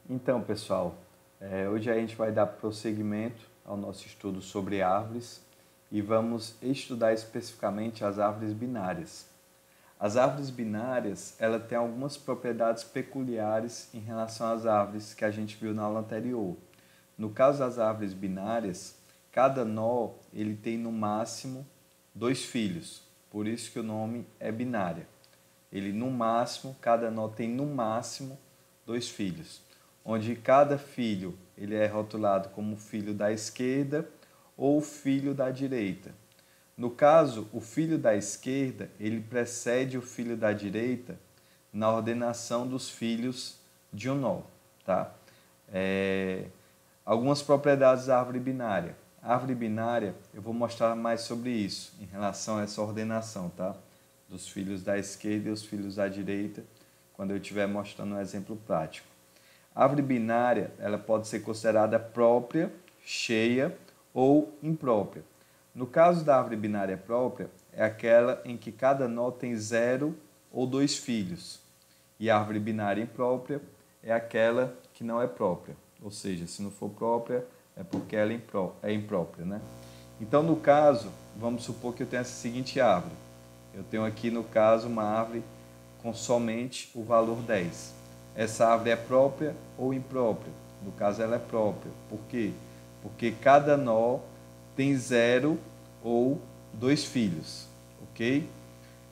Então, pessoal, hoje a gente vai dar prosseguimento ao nosso estudo sobre árvores e vamos estudar especificamente as árvores binárias. As árvores binárias, ela tem algumas propriedades peculiares em relação às árvores que a gente viu na aula anterior. No caso das árvores binárias, cada nó ele tem no máximo 2 filhos, por isso que o nome é binária. Cada nó tem no máximo 2 filhos, onde cada filho ele é rotulado como filho da esquerda ou filho da direita. No caso, o filho da esquerda ele precede o filho da direita na ordenação dos filhos de um nó. Tá? Algumas propriedades da árvore binária. A árvore binária, eu vou mostrar mais sobre isso, em relação a essa ordenação, tá? Dos filhos da esquerda e os filhos da direita, quando eu estiver mostrando um exemplo prático. A árvore binária ela pode ser considerada própria, cheia ou imprópria. No caso da árvore binária própria, é aquela em que cada nó tem 0 ou 2 filhos. E a árvore binária imprópria é aquela que não é própria. Ou seja, se não for própria, é porque ela é imprópria, né? Então, no caso, vamos supor que eu tenho essa seguinte árvore. Eu tenho aqui, no caso, uma árvore com somente o valor 10. Essa árvore é própria ou imprópria? No caso, ela é própria. Por quê? Porque cada nó tem 0 ou 2 filhos, ok?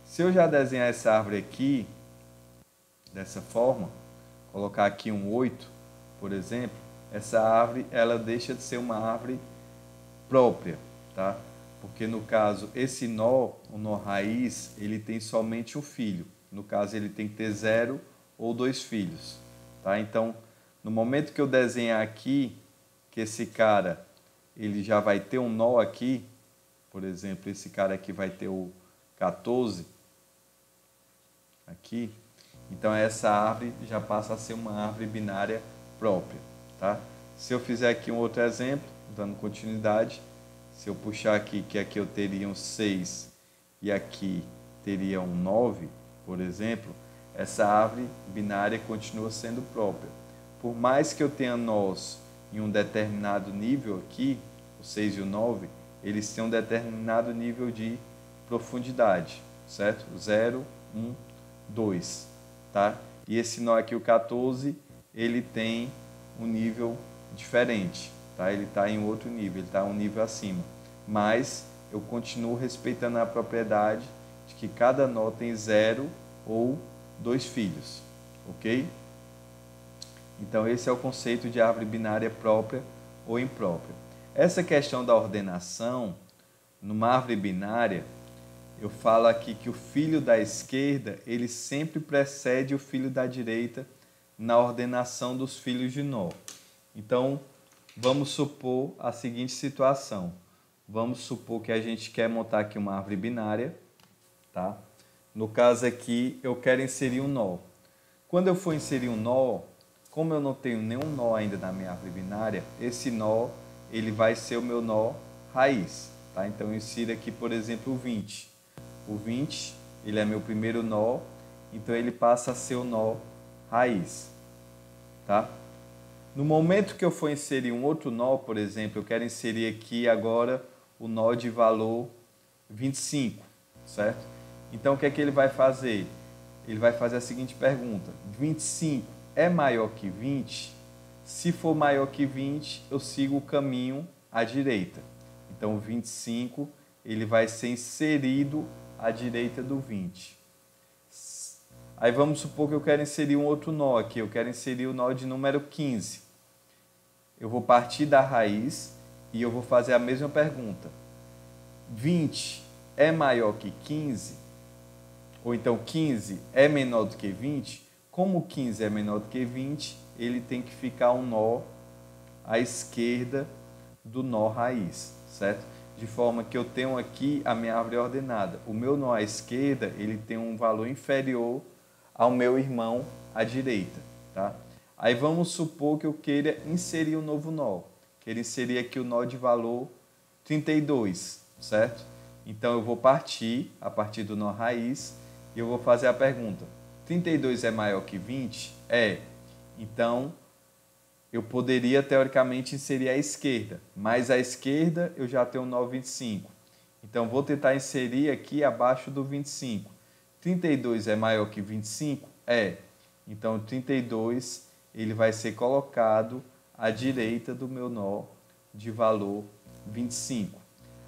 Se eu já desenhar essa árvore aqui, dessa forma, colocar aqui um 8, por exemplo, essa árvore ela deixa de ser uma árvore própria, tá? Porque no caso, esse nó, o nó raiz, ele tem somente um filho. No caso, ele tem que ter 0 ou 2 filhos, tá? Então, no momento que eu desenhar aqui, que esse cara, ele já vai ter um nó aqui, por exemplo, esse cara aqui vai ter o 14, aqui, então essa árvore já passa a ser uma árvore binária própria, tá? Se eu fizer aqui um outro exemplo, dando continuidade, se eu puxar aqui, que aqui eu teria um 6 e aqui teria um 9, por exemplo, essa árvore binária continua sendo própria. Por mais que eu tenha nós em um determinado nível aqui, o 6 e o 9, eles têm um determinado nível de profundidade, certo? 0, 1, 2, tá? E esse nó aqui, o 14, ele tem um nível diferente, tá? Ele está em outro nível, ele está um nível acima. Mas eu continuo respeitando a propriedade de que cada nó tem 0 ou 2 filhos, ok? Então esse é o conceito de árvore binária própria ou imprópria. Essa questão da ordenação, numa árvore binária, eu falo aqui que o filho da esquerda, ele sempre precede o filho da direita na ordenação dos filhos de nó. Então, vamos supor a seguinte situação. Vamos supor que a gente quer montar aqui uma árvore binária, tá? No caso aqui, eu quero inserir um nó. Quando eu for inserir um nó, como eu não tenho nenhum nó ainda na minha árvore binária, esse nó, ele vai ser o meu nó raiz, tá? Então, eu insiro aqui, por exemplo, o 20. O 20, ele é meu primeiro nó, então ele passa a ser o nó raiz, tá? No momento que eu for inserir um outro nó, por exemplo, eu quero inserir aqui agora o nó de valor 25, certo? Então, o que é que ele vai fazer? Ele vai fazer a seguinte pergunta: 25 é maior que 20? Se for maior que 20, eu sigo o caminho à direita. Então, o 25 ele vai ser inserido à direita do 20. Aí vamos supor que eu quero inserir um outro nó aqui. Eu quero inserir o nó de número 15. Eu vou partir da raiz e eu vou fazer a mesma pergunta. 20 é maior que 15? Ou então 15 é menor do que 20? Como 15 é menor do que 20, ele tem que ficar um nó à esquerda do nó raiz, certo? De forma que eu tenho aqui a minha árvore ordenada. O meu nó à esquerda, ele tem um valor inferior ao meu irmão à direita, tá? Aí vamos supor que eu queira inserir um novo nó. Quero inserir aqui o nó de valor 32, certo? Então eu vou partir a partir do nó raiz e eu vou fazer a pergunta: 32 é maior que 20? É. Então eu poderia, teoricamente, inserir a esquerda, mas a esquerda eu já tenho um nó 25. Então, vou tentar inserir aqui abaixo do 25. 32 é maior que 25? É. Então, 32 ele vai ser colocado à direita do meu nó de valor 25.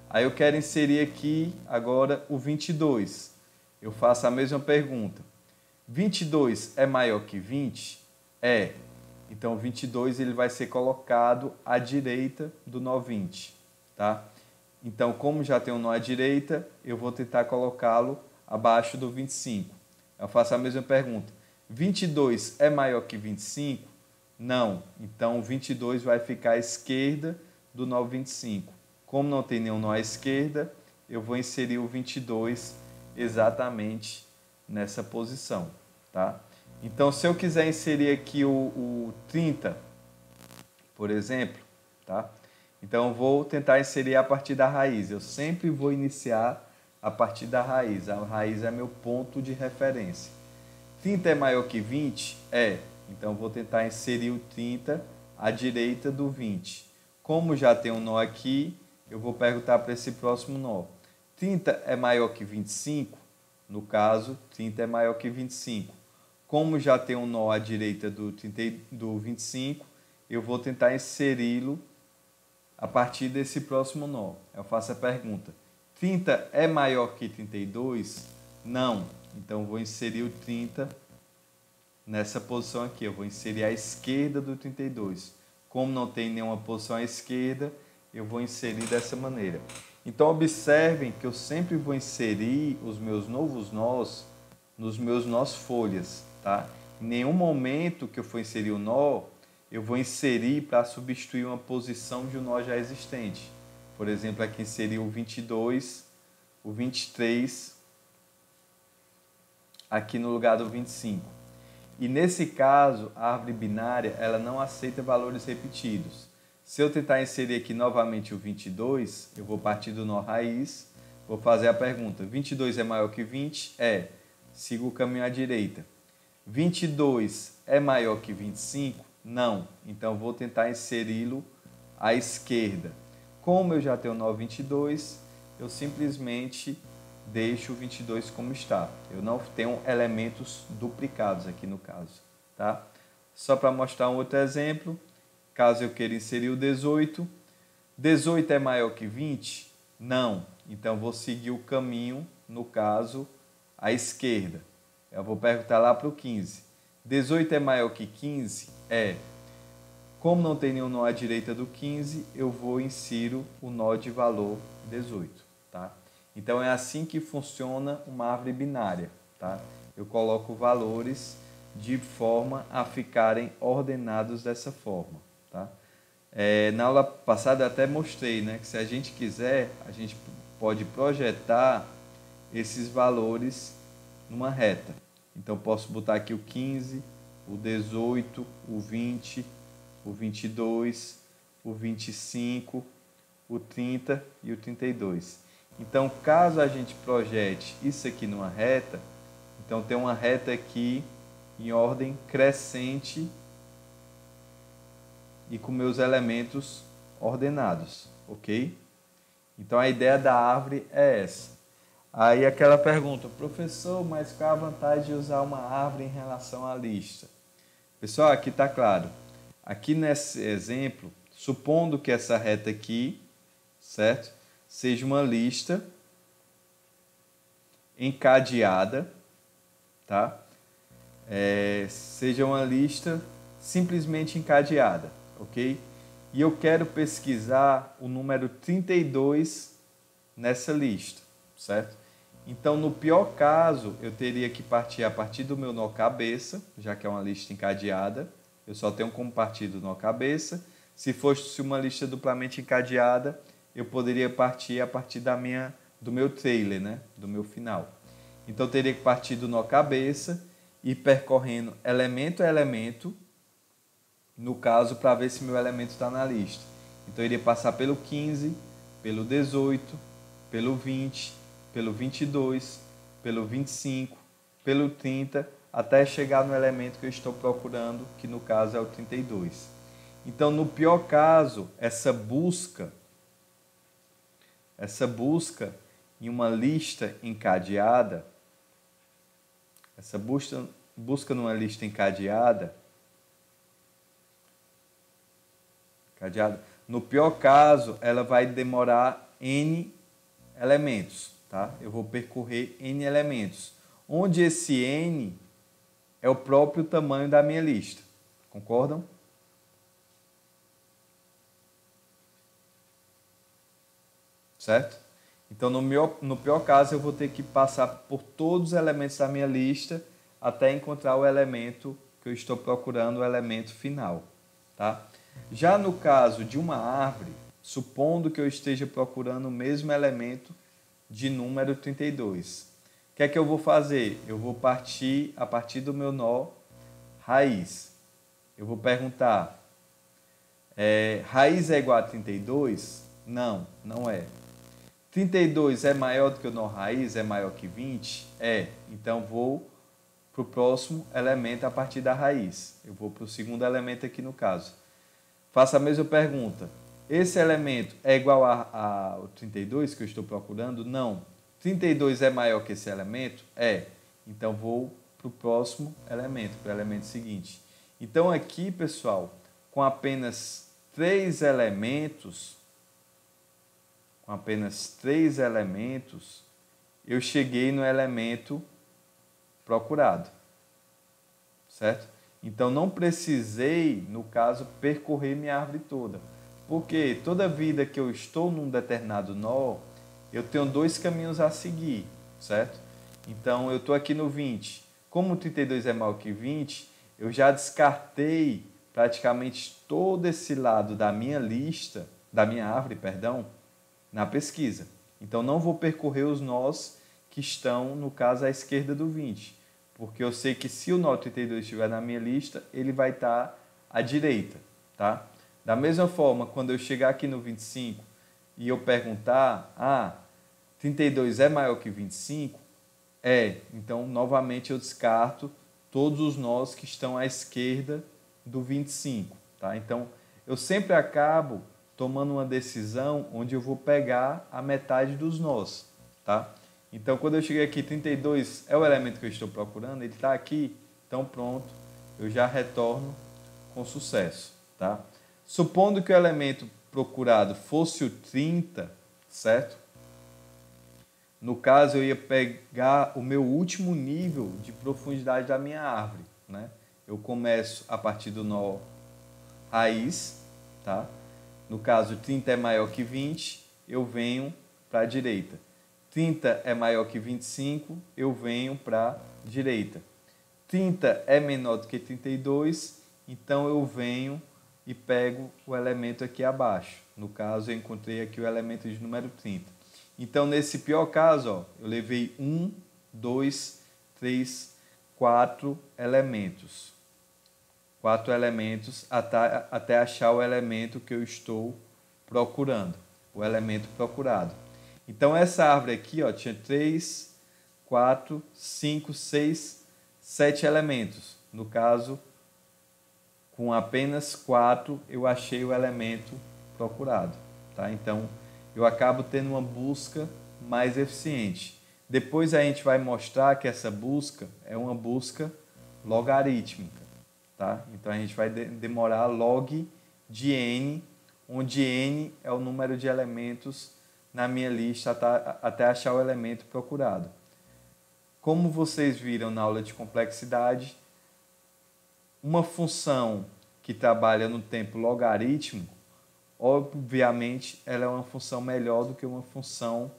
Aí eu quero inserir aqui agora o 22. Eu faço a mesma pergunta. 22 é maior que 20? É. Então, o 22 ele vai ser colocado à direita do nó 20. Tá? Então, como já tem um nó à direita, eu vou tentar colocá-lo abaixo do 25. Eu faço a mesma pergunta. 22 é maior que 25? Não. Então, o 22 vai ficar à esquerda do nó 25. Como não tem nenhum nó à esquerda, eu vou inserir o 22 exatamente nessa posição. Tá? Então, se eu quiser inserir aqui o 30, por exemplo, tá? Então, eu vou tentar inserir a partir da raiz. Eu sempre vou iniciar a partir da raiz. A raiz é meu ponto de referência. 30 é maior que 20? É. Então, eu vou tentar inserir o 30 à direita do 20. Como já tem um nó aqui, eu vou perguntar para esse próximo nó. 30 é maior que 25? No caso, 30 é maior que 25. Como já tem um nó à direita do 25, eu vou tentar inseri-lo a partir desse próximo nó. Eu faço a pergunta. 30 é maior que 32? Não. Então, eu vou inserir o 30 nessa posição aqui. Eu vou inserir à esquerda do 32. Como não tem nenhuma posição à esquerda, eu vou inserir dessa maneira. Então, observem que eu sempre vou inserir os meus novos nós nos meus nós folhas. Tá? Em nenhum momento que eu for inserir o nó, eu vou inserir para substituir uma posição de um nó já existente. Por exemplo, aqui inserir o 22, o 23, aqui no lugar do 25. E nesse caso, a árvore binária ela não aceita valores repetidos. Se eu tentar inserir aqui novamente o 22, eu vou partir do nó raiz, vou fazer a pergunta. 22 é maior que 20? É. Sigo o caminho à direita. 22 é maior que 25? Não. Então, vou tentar inseri-lo à esquerda. Como eu já tenho o nó 22, eu simplesmente deixo o 22 como está. Eu não tenho elementos duplicados aqui no caso. Tá? Só para mostrar um outro exemplo, caso eu queira inserir o 18. 18 é maior que 20? Não. Então, vou seguir o caminho, no caso, à esquerda. Eu vou perguntar lá para o 15. 18 é maior que 15? É. Como não tem nenhum nó à direita do 15, eu vou insiro o nó de valor 18. Tá? Então, é assim que funciona uma árvore binária. Tá? Eu coloco valores de forma a ficarem ordenados dessa forma. Tá? Na aula passada eu até mostrei, né, que se a gente quiser, a gente pode projetar esses valores numa reta. Então, posso botar aqui o 15, o 18, o 20, o 22, o 25, o 30 e o 32. Então, caso a gente projete isso aqui numa reta, então tem uma reta aqui em ordem crescente e com meus elementos ordenados, ok? Então, a ideia da árvore é essa. Aí aquela pergunta, professor, mas qual a vantagem de usar uma árvore em relação à lista? Pessoal, aqui está claro. Aqui nesse exemplo, supondo que essa reta aqui, certo? Seja uma lista encadeada, tá? Seja uma lista simplesmente encadeada, ok? E eu quero pesquisar o número 32 nessa lista, certo? Então, no pior caso, eu teria que partir a partir do meu nó cabeça, já que é uma lista encadeada. Eu só tenho como partir do nó cabeça. Se fosse uma lista duplamente encadeada, eu poderia partir a partir do meu trailer, né? Do meu final. Então, eu teria que partir do nó cabeça e ir percorrendo elemento a elemento, no caso, para ver se meu elemento está na lista. Então, eu iria passar pelo 15, pelo 18, pelo 20, pelo 22, pelo 25, pelo 30, até chegar no elemento que eu estou procurando, que no caso é o 32. Então, no pior caso, essa busca em uma lista encadeada, essa busca numa lista encadeada, no pior caso, ela vai demorar N elementos, tá? Eu vou percorrer N elementos, onde esse N é o próprio tamanho da minha lista. Concordam? Certo? Então, no pior caso, eu vou ter que passar por todos os elementos da minha lista até encontrar o elemento que eu estou procurando, o elemento final. Tá? Já no caso de uma árvore, supondo que eu esteja procurando o mesmo elemento de número 32, o que é que eu vou fazer? Eu vou partir a partir do meu nó raiz. Eu vou perguntar, raiz é igual a 32? Não, não é. 32 é maior do que o nó raiz? É maior que 20? É. Então, vou para o próximo elemento a partir da raiz. Eu vou para o segundo elemento aqui no caso. Faço a mesma pergunta. Esse elemento é igual ao 32 que eu estou procurando? Não. 32 é maior que esse elemento? É. Então, vou para o próximo elemento, para o elemento seguinte. Então, aqui, pessoal, com apenas 3 elementos, eu cheguei no elemento procurado, certo? Então, não precisei, no caso, percorrer minha árvore toda, porque toda vida que eu estou num determinado nó, eu tenho 2 caminhos a seguir, certo? Então, eu estou aqui no 20. Como 32 é maior que 20, eu já descartei praticamente todo esse lado da minha lista, da minha árvore, perdão, na pesquisa. Então, não vou percorrer os nós que estão, no caso, à esquerda do 20, porque eu sei que se o nó 32 estiver na minha lista, ele vai estar à direita, tá? Da mesma forma, quando eu chegar aqui no 25 e eu perguntar, 32 é maior que 25? É. Então, novamente, eu descarto todos os nós que estão à esquerda do 25, tá? Então, eu sempre acabo tomando uma decisão onde eu vou pegar a metade dos nós, tá? Então, quando eu cheguei aqui, 32 é o elemento que eu estou procurando, ele está aqui, então pronto, eu já retorno com sucesso, tá? Supondo que o elemento procurado fosse o 30, certo? No caso, eu ia pegar o meu último nível de profundidade da minha árvore, né? Eu começo a partir do nó raiz, tá? No caso, 30 é maior que 20, eu venho para a direita. 30 é maior que 25, eu venho para a direita. 30 é menor do que 32, então eu venho e pego o elemento aqui abaixo. No caso, eu encontrei aqui o elemento de número 30. Então, nesse pior caso, eu levei 1, 2, 3, 4 elementos. 4 elementos até achar o elemento que eu estou procurando, o elemento procurado. Então, essa árvore aqui tinha 3, 4, 5, 6, 7 elementos. No caso, com apenas 4, eu achei o elemento procurado. Tá? Então, eu acabo tendo uma busca mais eficiente. Depois a gente vai mostrar que essa busca é uma busca logarítmica. Tá? Então, a gente vai demorar log de n, onde n é o número de elementos na minha lista até achar o elemento procurado. Como vocês viram na aula de complexidade, uma função que trabalha no tempo logarítmico, obviamente, ela é uma função melhor do que uma função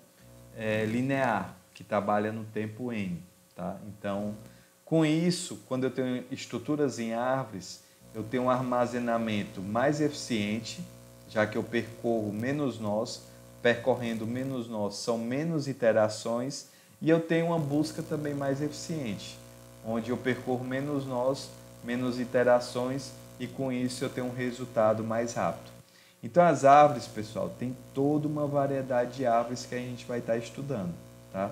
linear, que trabalha no tempo n. Tá? Então, com isso, quando eu tenho estruturas em árvores, eu tenho um armazenamento mais eficiente, já que eu percorro menos nós, percorrendo menos nós são menos iterações, e eu tenho uma busca também mais eficiente, onde eu percorro menos nós, menos iterações, e com isso eu tenho um resultado mais rápido. Então, as árvores, pessoal, tem toda uma variedade de árvores que a gente vai estar estudando, tá?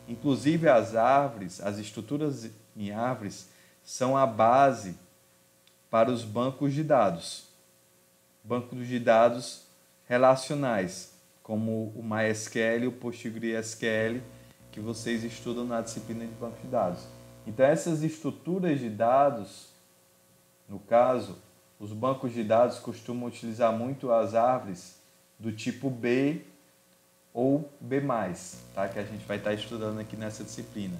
Inclusive, as árvores, as estruturas em árvores, são a base para os bancos de dados. bancos de dados relacionais, como o MySQL e o PostgreSQL, que vocês estudam na disciplina de banco de dados. Então, essas estruturas de dados, no caso, os bancos de dados costumam utilizar muito as árvores do tipo B ou B+, tá? Que a gente vai estar estudando aqui nessa disciplina.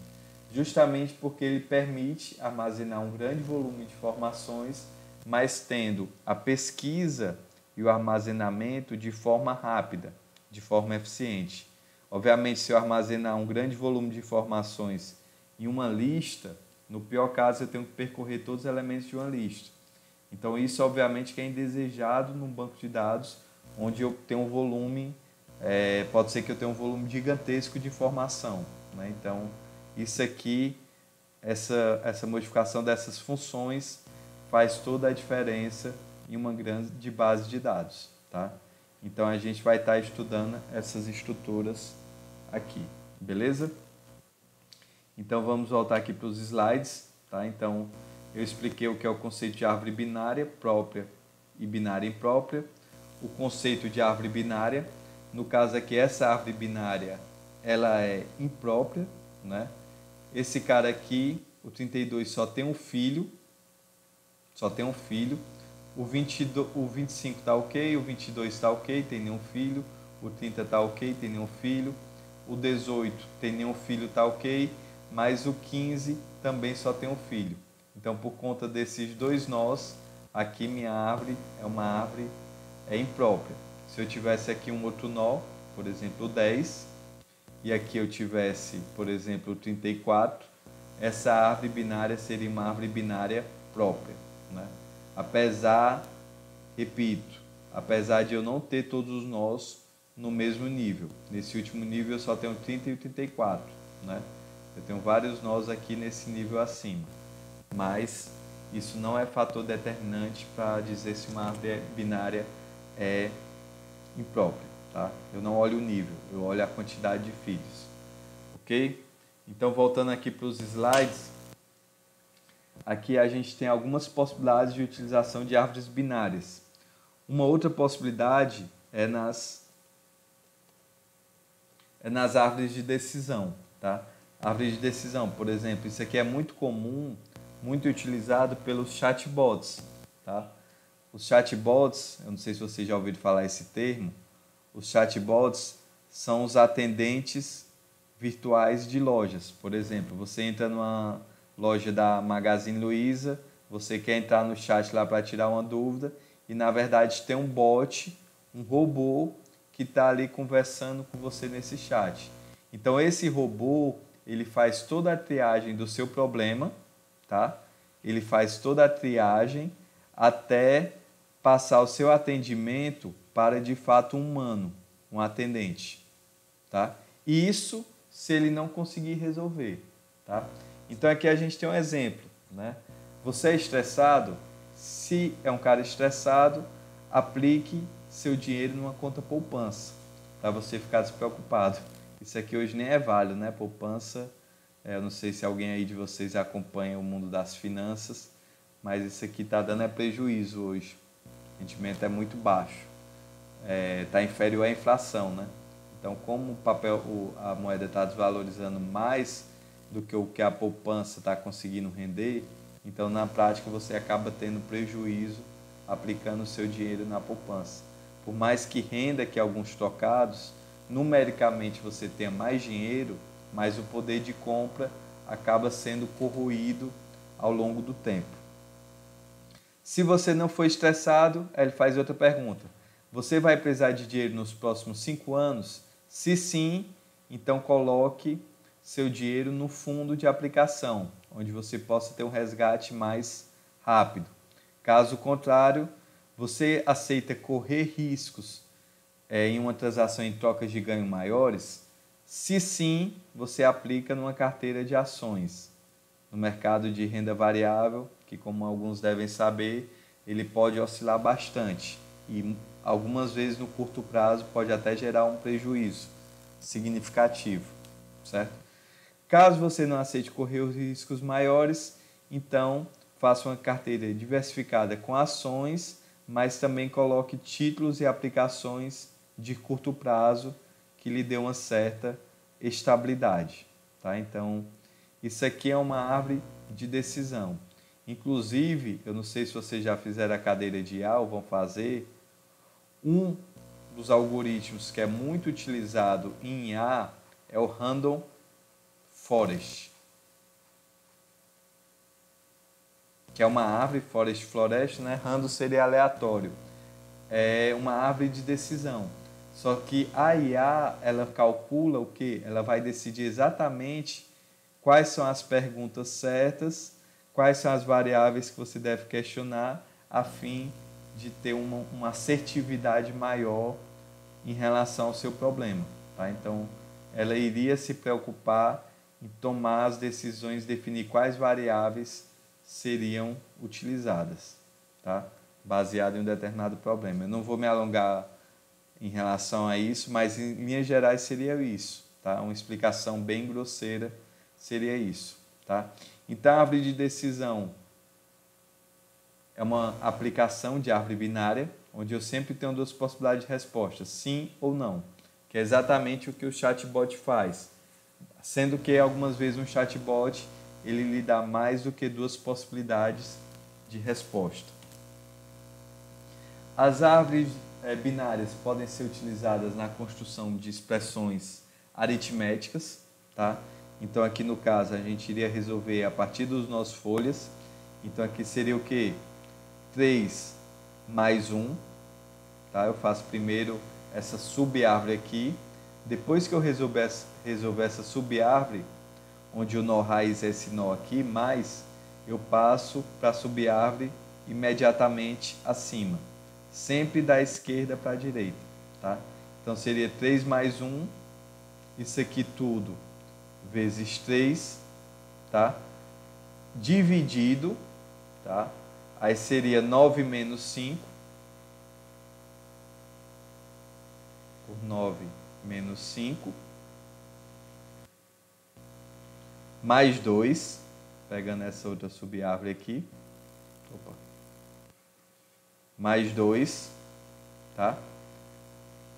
Justamente porque ele permite armazenar um grande volume de informações, mas tendo a pesquisa e o armazenamento de forma rápida, de forma eficiente. Obviamente, se eu armazenar um grande volume de informações em uma lista, no pior caso eu tenho que percorrer todos os elementos de uma lista. Então isso obviamente que é indesejado num banco de dados, onde eu tenho um volume, pode ser que eu tenha um volume gigantesco de informação, né? Então isso aqui, essa modificação dessas funções faz toda a diferença em uma grande base de dados, tá? Então a gente vai estar estudando essas estruturas aqui, beleza? Então vamos voltar aqui para os slides, tá? Então eu expliquei o que é o conceito de árvore binária própria e binária imprópria, o conceito de árvore binária, no caso aqui essa árvore binária, ela é imprópria, né? Esse cara aqui, o 32 só tem um filho, o 25 está ok, o 22 está ok, tem nenhum filho, o 30 está ok, tem nenhum filho, o 18 tem nenhum filho, está ok, mas o 15 também só tem um filho. Então, por conta desses dois nós, aqui minha árvore é uma árvore imprópria. Se eu tivesse aqui um outro nó, por exemplo, o 10, e aqui eu tivesse, por exemplo, o 34, essa árvore binária seria uma árvore binária própria, né? Apesar de eu não ter todos os nós no mesmo nível. Nesse último nível eu só tenho 30 e 34, né? Eu tenho vários nós aqui nesse nível acima. Mas isso não é fator determinante para dizer se uma árvore binária é imprópria, tá? Eu não olho o nível, eu olho a quantidade de filhos, ok? Então, voltando aqui para os slides, aqui a gente tem algumas possibilidades de utilização de árvores binárias. Uma outra possibilidade é nas árvores de decisão, tá? Árvore de decisão, por exemplo, isso aqui é muito comum, muito utilizado pelos chatbots, tá? Os chatbots, eu não sei se vocês já ouviram falar esse termo, os chatbots são os atendentes virtuais de lojas. Por exemplo, você entra numa loja da Magazine Luiza, você quer entrar no chat lá para tirar uma dúvida e na verdade tem um bot, um robô que está ali conversando com você nesse chat. Então esse robô, ele faz toda a triagem do seu problema, tá? Ele faz toda a triagem até passar o seu atendimento para de fato um humano, um atendente, tá? E isso se ele não conseguir resolver, tá? Então aqui a gente tem um exemplo, né? Você é estressado? Se é um cara estressado, aplique seu dinheiro numa conta poupança, para você ficar despreocupado. Isso aqui hoje nem é válido, né? Poupança, eu não sei se alguém aí de vocês acompanha o mundo das finanças, mas isso aqui está dando prejuízo hoje. O rendimento é muito baixo. Está inferior à inflação, né? Então, como a moeda está desvalorizando mais do que o que a poupança está conseguindo render, então na prática você acaba tendo prejuízo aplicando o seu dinheiro na poupança. Por mais que renda aqui alguns tocados, numericamente você tenha mais dinheiro, mas o poder de compra acaba sendo corroído ao longo do tempo. Se você não for estressado, ele faz outra pergunta. Você vai precisar de dinheiro nos próximos 5 anos? Se sim, então coloque seu dinheiro no fundo de aplicação, onde você possa ter um resgate mais rápido. Caso contrário, você aceita correr riscos em uma transação em trocas de ganho maiores? Se sim, você aplica numa carteira de ações. No mercado de renda variável, que como alguns devem saber, ele pode oscilar bastante e algumas vezes no curto prazo pode até gerar um prejuízo significativo, certo? Caso você não aceite correr os riscos maiores, então faça uma carteira diversificada com ações, mas também coloque títulos e aplicações de curto prazo que lhe dê uma certa estabilidade, tá? Então, isso aqui é uma árvore de decisão. Inclusive, eu não sei se vocês já fizeram a cadeira de IA ou vão fazer, um dos algoritmos que é muito utilizado em IA é o Random Forest, que é uma árvore, floresta, né? Random seria aleatório. É uma árvore de decisão. Só que a IA, ela calcula o quê? Ela vai decidir exatamente quais são as perguntas certas, quais são as variáveis que você deve questionar, a fim de ter uma assertividade maior em relação ao seu problema. Tá? Então, ela iria se preocupar em tomar as decisões, definir quais variáveis seriam utilizadas, tá? Baseado em um determinado problema. Eu não vou me alongar em relação a isso, mas em linhas gerais seria isso, tá? Uma explicação bem grosseira seria isso, tá? Então, a árvore de decisão é uma aplicação de árvore binária, onde eu sempre tenho duas possibilidades de resposta, sim ou não, que é exatamente o que o chatbot faz, sendo que algumas vezes um chatbot ele lhe dá mais do que duas possibilidades de resposta. As árvores binárias podem ser utilizadas na construção de expressões aritméticas, tá? Então aqui no caso a gente iria resolver a partir dos nossos folhas. Então aqui seria o que? 3 mais 1, tá? Eu faço primeiro essa subárvore aqui. Depois que eu resolver essa subárvore, onde o nó raiz é esse nó aqui, mais eu passo para a subárvore imediatamente acima, sempre da esquerda para a direita, tá? Então seria 3 mais 1, isso aqui tudo, vezes 3, tá? Dividido, tá? Aí seria 9 menos 5, por 9 menos 5, mais 2, pegando essa outra subárvore aqui, mais 2, tá?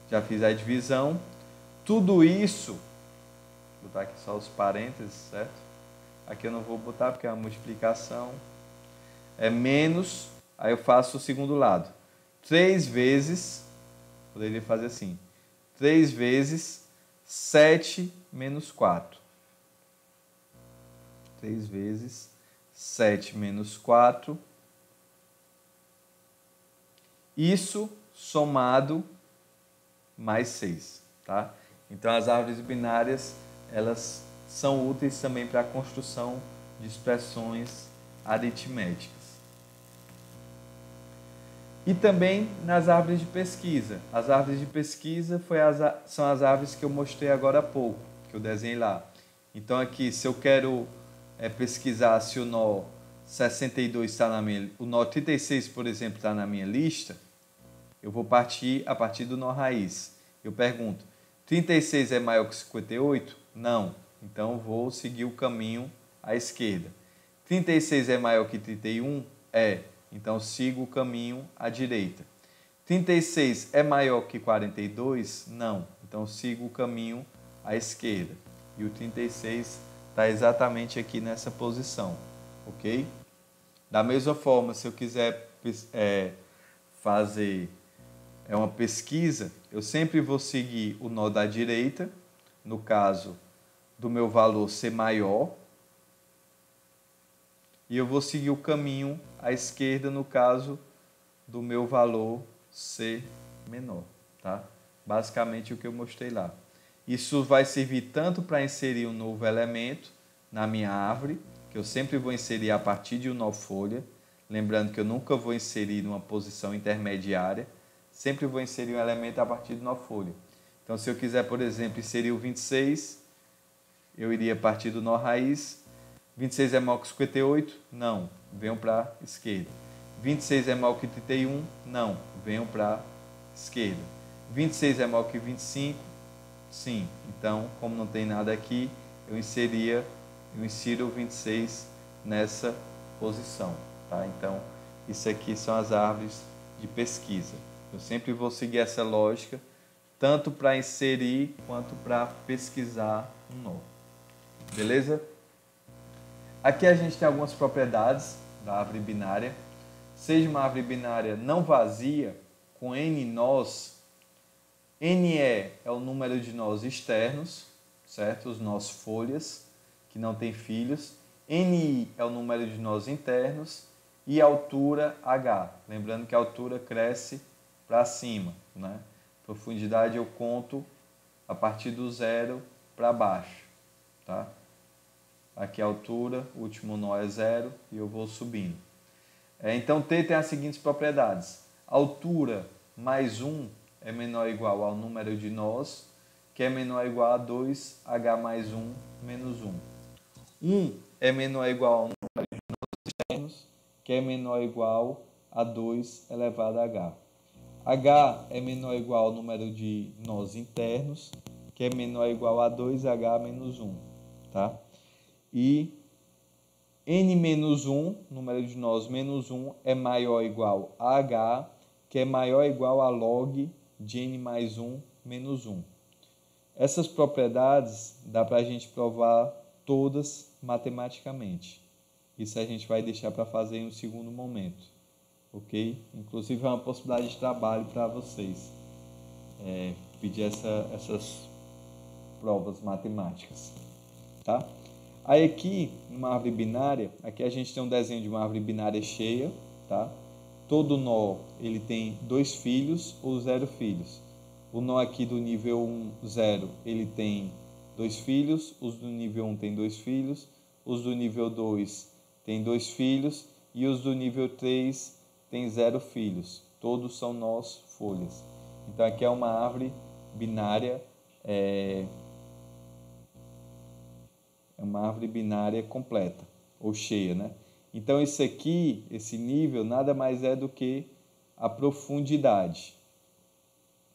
Já fiz a divisão. Tudo isso, vou botar aqui só os parênteses, certo? Aqui eu não vou botar porque é uma multiplicação. É menos, aí eu faço o segundo lado. 3 vezes, poderia fazer assim, 3 vezes 7 menos 4. 3 vezes 7 menos 4. Isso somado mais 6, tá? Então as árvores binárias, elas são úteis também para a construção de expressões aritméticas. E também nas árvores de pesquisa. As árvores de pesquisa são as árvores que eu mostrei agora há pouco, que eu desenhei lá. Então aqui, se eu quero pesquisar se o nó 62 está na minha, o nó 36, por exemplo, está na minha lista, eu vou partir a partir do nó raiz. Eu pergunto, 36 é maior que 58? Não. Então, vou seguir o caminho à esquerda. 36 é maior que 31? É. Então, sigo o caminho à direita. 36 é maior que 42? Não. Então, sigo o caminho à esquerda. E o 36 está exatamente aqui nessa posição. Ok? Da mesma forma, se eu quiser fazer uma pesquisa, eu sempre vou seguir o nó da direita, no caso do meu valor ser maior, e eu vou seguir o caminho à esquerda, no caso do meu valor ser menor, tá? Basicamente o que eu mostrei lá. Isso vai servir tanto para inserir um novo elemento na minha árvore, que eu sempre vou inserir a partir de um nó folha, lembrando que eu nunca vou inserir numa posição intermediária, sempre vou inserir um elemento a partir de nó folha. Então, se eu quiser, por exemplo, inserir o 26, eu iria partir do nó raiz. 26 é maior que 58? Não, venho para a esquerda. 26 é maior que 31? Não, venho para a esquerda. 26 é maior que 25? Sim. Então, como não tem nada aqui, eu insiro o 26 nessa posição, tá? Então, isso aqui são as árvores de pesquisa. Eu sempre vou seguir essa lógica, tanto para inserir quanto para pesquisar um nó. Beleza? Aqui a gente tem algumas propriedades da árvore binária. Seja uma árvore binária não vazia, com N nós, NE é o número de nós externos, certo? Os nós folhas, que não tem filhos. NI é o número de nós internos e altura H. Lembrando que a altura cresce para cima, né? Profundidade eu conto a partir do 0 para baixo, tá? Aqui a altura, o último nó é 0 e eu vou subindo. Então T tem as seguintes propriedades. Altura mais 1 é menor ou igual ao número de nós, que é menor ou igual a 2H mais 1 menos 1. 1 é menor ou igual ao número de nós externos, que é menor ou igual a 2 elevado a H. H é menor ou igual ao número de nós internos, que é menor ou igual a 2H menos 1. Tá? E N menos 1, número de nós menos 1, é maior ou igual a H, que é maior ou igual a log de N mais 1 menos 1. Essas propriedades dá para a gente provar todas matematicamente. Isso a gente vai deixar para fazer em um segundo momento. Ok? Inclusive é uma possibilidade de trabalho para vocês. Pedir essas provas matemáticas. Tá? Aí aqui, numa árvore binária, aqui a gente tem um desenho de uma árvore binária cheia, tá? Todo nó, ele tem 2 filhos ou 0 filhos. O nó aqui do nível 1, 0, ele tem 2 filhos, os do nível 1 tem 2 filhos, os do nível 2 tem 2 filhos e os do nível 3 tem 0 filhos. Todos são nós folhas. Então aqui é uma árvore binária, é uma árvore binária completa, ou cheia, né? Então isso aqui, esse nível, nada mais é do que a profundidade,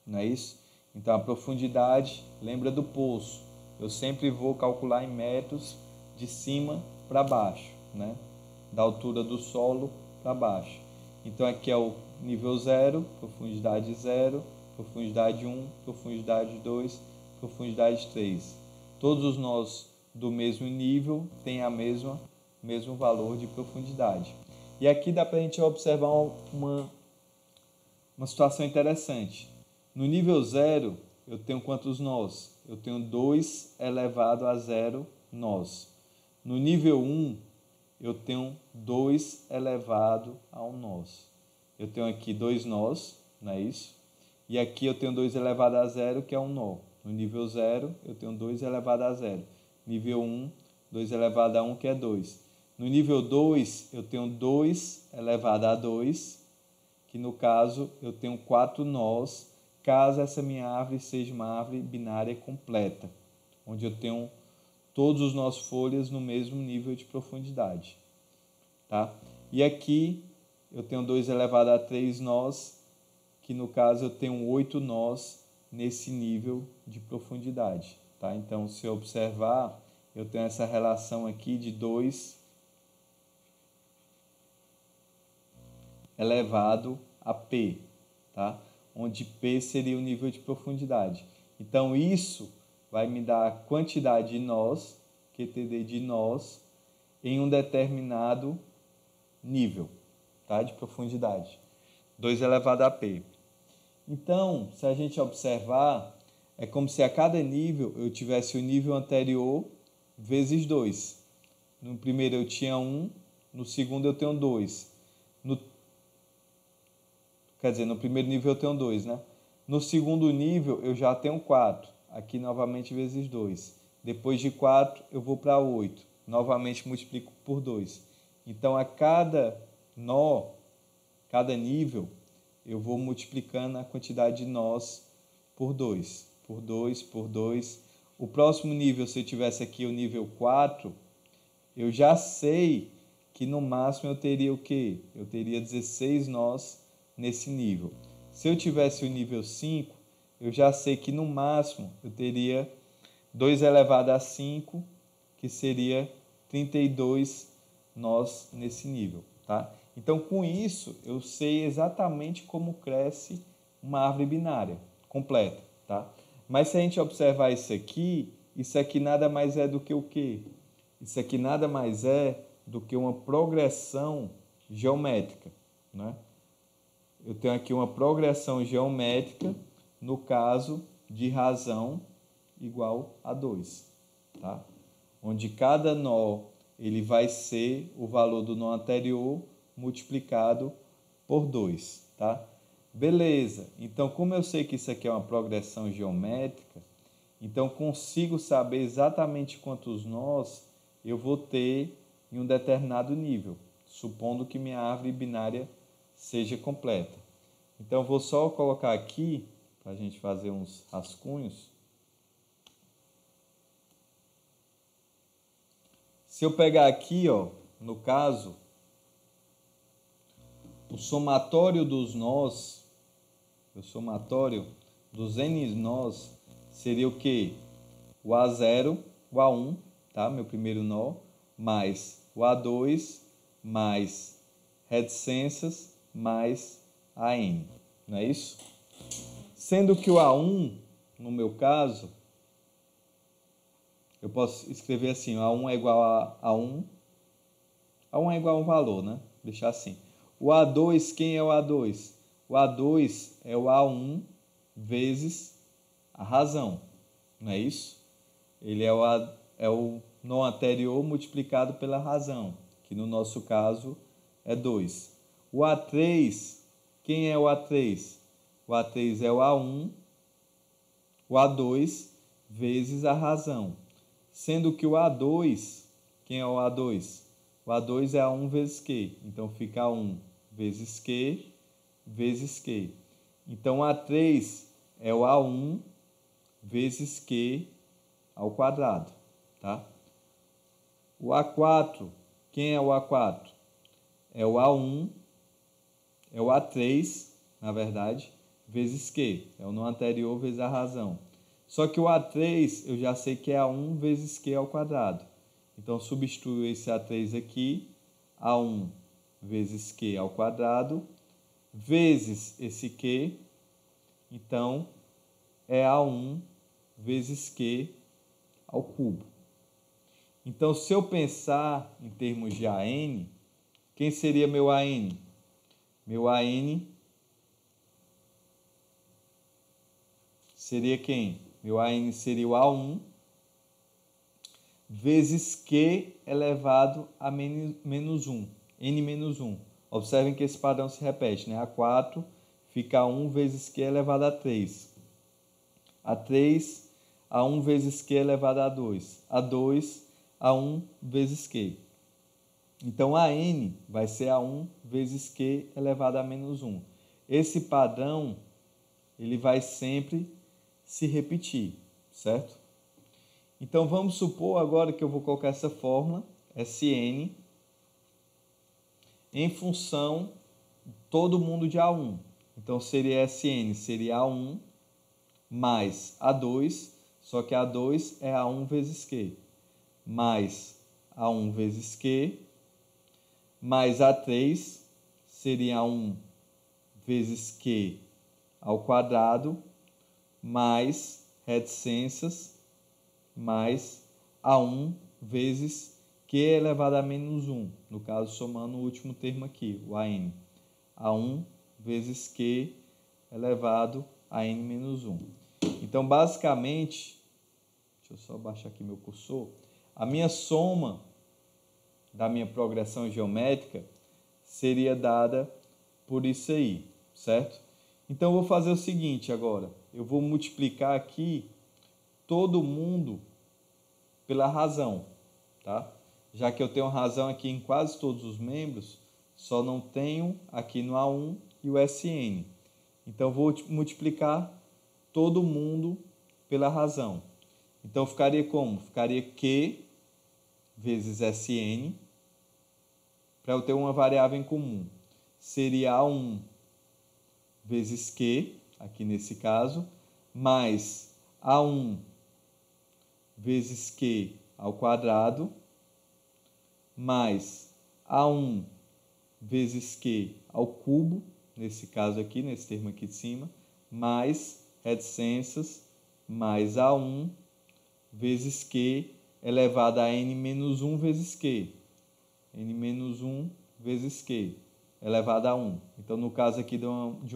não é isso? Então a profundidade, lembra do poço, eu sempre vou calcular em metros de cima para baixo, né? Da altura do solo para baixo. Então aqui é o nível 0, profundidade 0, profundidade 1, profundidade 2, profundidade 3. Todos os nós do mesmo nível têm a mesmo valor de profundidade. E aqui dá para a gente observar uma situação interessante. No nível 0, eu tenho quantos nós? Eu tenho 2 elevado a 0 nós. No nível 1, eu tenho 2 elevado a 1 nós. Eu tenho aqui 2 nós, não é isso? E aqui eu tenho 2 elevado a 0, que é 1 nó. No nível 0, eu tenho 2 elevado a 0. Nível 1, 2 elevado a 1, que é 2. No nível 2, eu tenho 2 elevado a 2, que no caso eu tenho 4 nós, caso essa minha árvore seja uma árvore binária completa, onde eu tenho todos os nós folhas no mesmo nível de profundidade. Tá? E aqui eu tenho 2 elevado a 3 nós, que no caso eu tenho 8 nós nesse nível de profundidade. Tá? Então, se eu observar, eu tenho essa relação aqui de 2 elevado a P, tá? Onde P seria o nível de profundidade. Então, isso vai me dar a quantidade de nós, QTD de nós, em um determinado nível, tá? De profundidade. 2 elevado a P. Então, se a gente observar, é como se a cada nível eu tivesse o nível anterior vezes 2. No primeiro eu tinha 1, no segundo eu tenho 2. Quer dizer, no primeiro nível eu tenho 2, né? No segundo nível eu já tenho 4. Aqui novamente vezes 2. Depois de 4 eu vou para 8. Novamente multiplico por 2. Então a cada nó, cada nível, eu vou multiplicando a quantidade de nós por 2. Por 2, por 2. O próximo nível, se eu tivesse aqui o nível 4, eu já sei que no máximo eu teria o quê? Eu teria 16 nós nesse nível. Se eu tivesse o nível 5, eu já sei que no máximo eu teria 2 elevado a 5, que seria 32 nós nesse nível. Tá? Então, com isso, eu sei exatamente como cresce uma árvore binária completa, tá? Mas se a gente observar isso aqui nada mais é do que o quê? Isso aqui nada mais é do que uma progressão geométrica, né? Eu tenho aqui uma progressão geométrica no caso de razão igual a 2, tá? Onde cada nó ele vai ser o valor do nó anterior multiplicado por 2, tá? Beleza, então como eu sei que isso aqui é uma progressão geométrica, então consigo saber exatamente quantos nós eu vou ter em um determinado nível, supondo que minha árvore binária seja completa. Então vou só colocar aqui, para a gente fazer uns rascunhos. Se eu pegar aqui, ó, no caso, o somatório dos nós, o somatório dos n nós seria o quê? O A0, o A1, tá? Meu primeiro nó, mais o A2, mais reticências, mais AN, não é isso? Sendo que o A1, no meu caso, eu posso escrever assim, A1 é igual a 1, A1 é igual a um valor, né? Deixar assim. O A2, quem é o A2? O A2 é o A1 vezes a razão, não é isso? Ele é o nó anterior multiplicado pela razão, que no nosso caso é 2. O A3, quem é o A3? O A3 é o A1, o A2 vezes a razão. Sendo que o A2, quem é o A2? O A2 é A1 vezes Q. Então fica A1 vezes Q vezes Q. Então A3 é o A1 vezes Q ao quadrado, tá? O A4, quem é o A4? É o A1, é o A3, na verdade, vezes Q. É o nó anterior vezes a razão. Só que o A3 eu já sei que é A1 vezes Q ao quadrado. Então, substituo esse A3 aqui, A1 vezes Q ao quadrado, vezes esse Q, então, é A1 vezes Q ao cubo. Então, se eu pensar em termos de AN, quem seria meu AN? Meu AN seria quem? Meu AN seria o A1 vezes Q elevado a menos 1, N menos 1. Observem que esse padrão se repete, né? A4 fica A1 vezes Q elevado a 3. A3, A1 vezes Q elevado a 2. A2, A1 vezes Q. Então, AN vai ser A1 vezes Q elevado a menos 1. Esse padrão, ele vai sempre se repetir, certo? Então, vamos supor agora que eu vou colocar essa fórmula, Sn, em função todo mundo de A1. Então, seria Sn, seria A1 mais A2, só que A2 é A1 vezes Q, mais A1 vezes Q, mais A3 seria A1 vezes Q ao quadrado, mais reticências, mais A1 vezes Q elevado a menos 1. No caso, somando o último termo aqui, o AN. A1 vezes Q elevado a N menos 1. Então, basicamente, deixa eu só baixar aqui meu cursor, a minha soma da minha progressão geométrica seria dada por isso aí, certo? Então, eu vou fazer o seguinte agora. Eu vou multiplicar aqui todo mundo pela razão, tá? Já que eu tenho razão aqui em quase todos os membros, só não tenho aqui no A1 e o Sn. Então, vou multiplicar todo mundo pela razão. Então, ficaria como? Ficaria Q vezes Sn, para eu ter uma variável em comum. Seria A1 vezes Q, aqui nesse caso, mais A1 vezes Q ao quadrado, mais A1 vezes Q ao cubo, nesse caso aqui, nesse termo aqui de cima, mais reticências, mais A1 vezes Q elevado a N menos 1 vezes Q. N menos 1 vezes Q elevado a 1. Então, no caso aqui de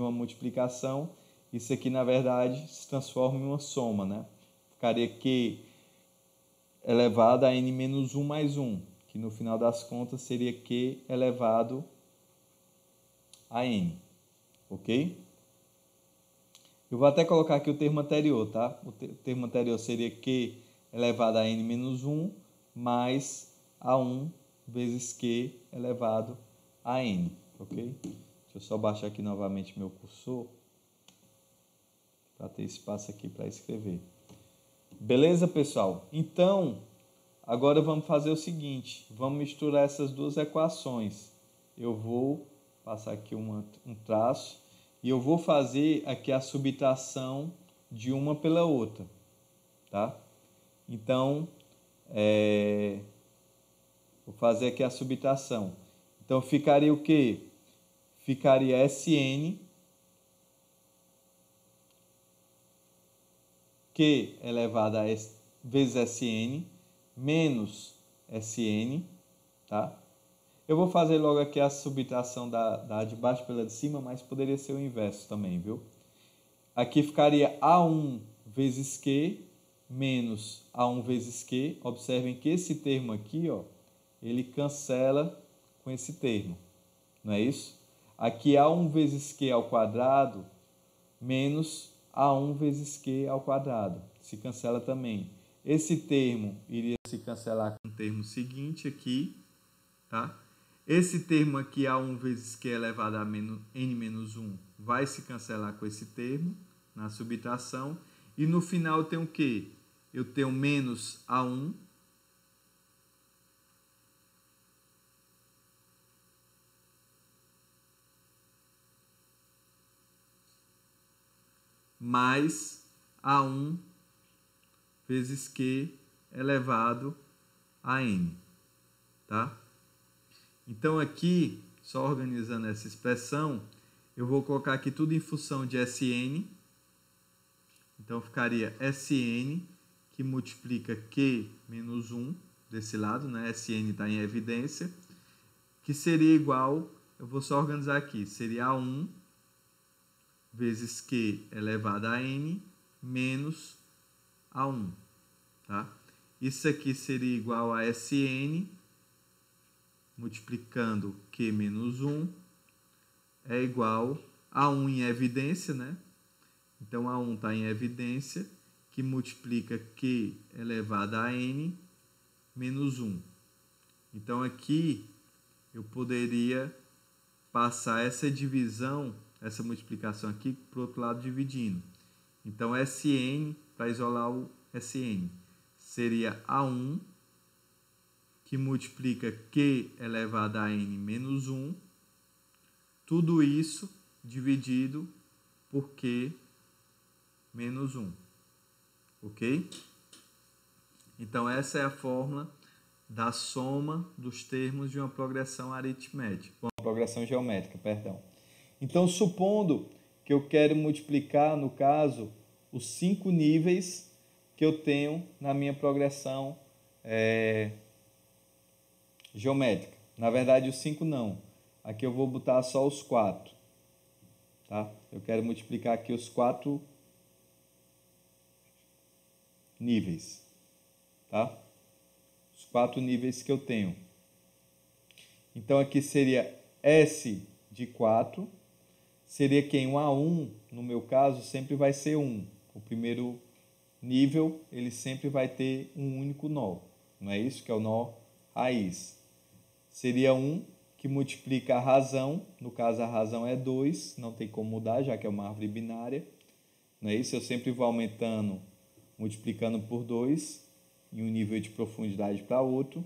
uma multiplicação, isso aqui, na verdade, se transforma em uma soma, né? Ficaria Q elevado a N menos 1 mais 1, que no final das contas seria Q elevado a N, ok? Eu vou até colocar aqui o termo anterior, tá? O termo anterior seria Q elevado a N menos 1 mais A1 vezes Q elevado a N, ok? Deixa eu só baixar aqui novamente meu cursor para ter espaço aqui para escrever. Beleza, pessoal? Então, agora vamos fazer o seguinte, vamos misturar essas duas equações. Eu vou passar aqui um traço e eu vou fazer aqui a subtração de uma pela outra, tá? Então, vou fazer aqui a subtração. Então, ficaria o quê? Ficaria Sn, Q elevado a S vezes Sn, menos Sn, tá? Eu vou fazer logo aqui a subtração da de baixo pela de cima, mas poderia ser o inverso também, viu? Aqui ficaria A1 vezes Q menos A1 vezes Q. Observem que esse termo aqui, ó, ele cancela com esse termo, não é isso? Aqui A1 vezes Q ao quadrado menos A1 vezes Q ao quadrado. Se cancela também. Esse termo iria se cancelar com o termo seguinte aqui, tá? Esse termo aqui, A1 vezes Q elevado a N menos 1, vai se cancelar com esse termo na subtração. E no final eu tenho o quê? Eu tenho menos A1 mais A1 vezes Q elevado a N, tá? Então aqui, só organizando essa expressão, eu vou colocar aqui tudo em função de Sn. Então ficaria Sn, que multiplica Q menos 1, desse lado, né? Sn está em evidência, que seria igual, eu vou só organizar aqui, seria A1 vezes Q elevado a N menos A1, tá? Isso aqui seria igual a Sn, multiplicando Q menos 1, é igual a 1 em evidência, né? Então, A1 está em evidência, que multiplica Q elevado a N menos 1. Então, aqui, eu poderia passar essa divisão, essa multiplicação aqui, para o outro lado dividindo. Então, Sn, para isolar o Sn, seria A1, que multiplica Q elevado a N menos 1, tudo isso dividido por Q menos 1, ok? Então, essa é a fórmula da soma dos termos de uma progressão aritmética, uma progressão geométrica, perdão. Então, supondo que eu quero multiplicar, no caso, os 5 níveis que eu tenho na minha progressão geométrica. Na verdade, os 5 não. Aqui eu vou botar só os 4. Tá? Eu quero multiplicar aqui os 4 níveis. Tá? Os 4 níveis que eu tenho. Então, aqui seria S de 4. Seria quem? O A1, no meu caso, sempre vai ser 1. O primeiro nível, ele sempre vai ter um único nó. Não é isso? Que é o nó raiz. Seria 1 que multiplica a razão. No caso, a razão é 2. Não tem como mudar, já que é uma árvore binária. Não é isso? Eu sempre vou aumentando, multiplicando por 2, em um nível de profundidade para outro.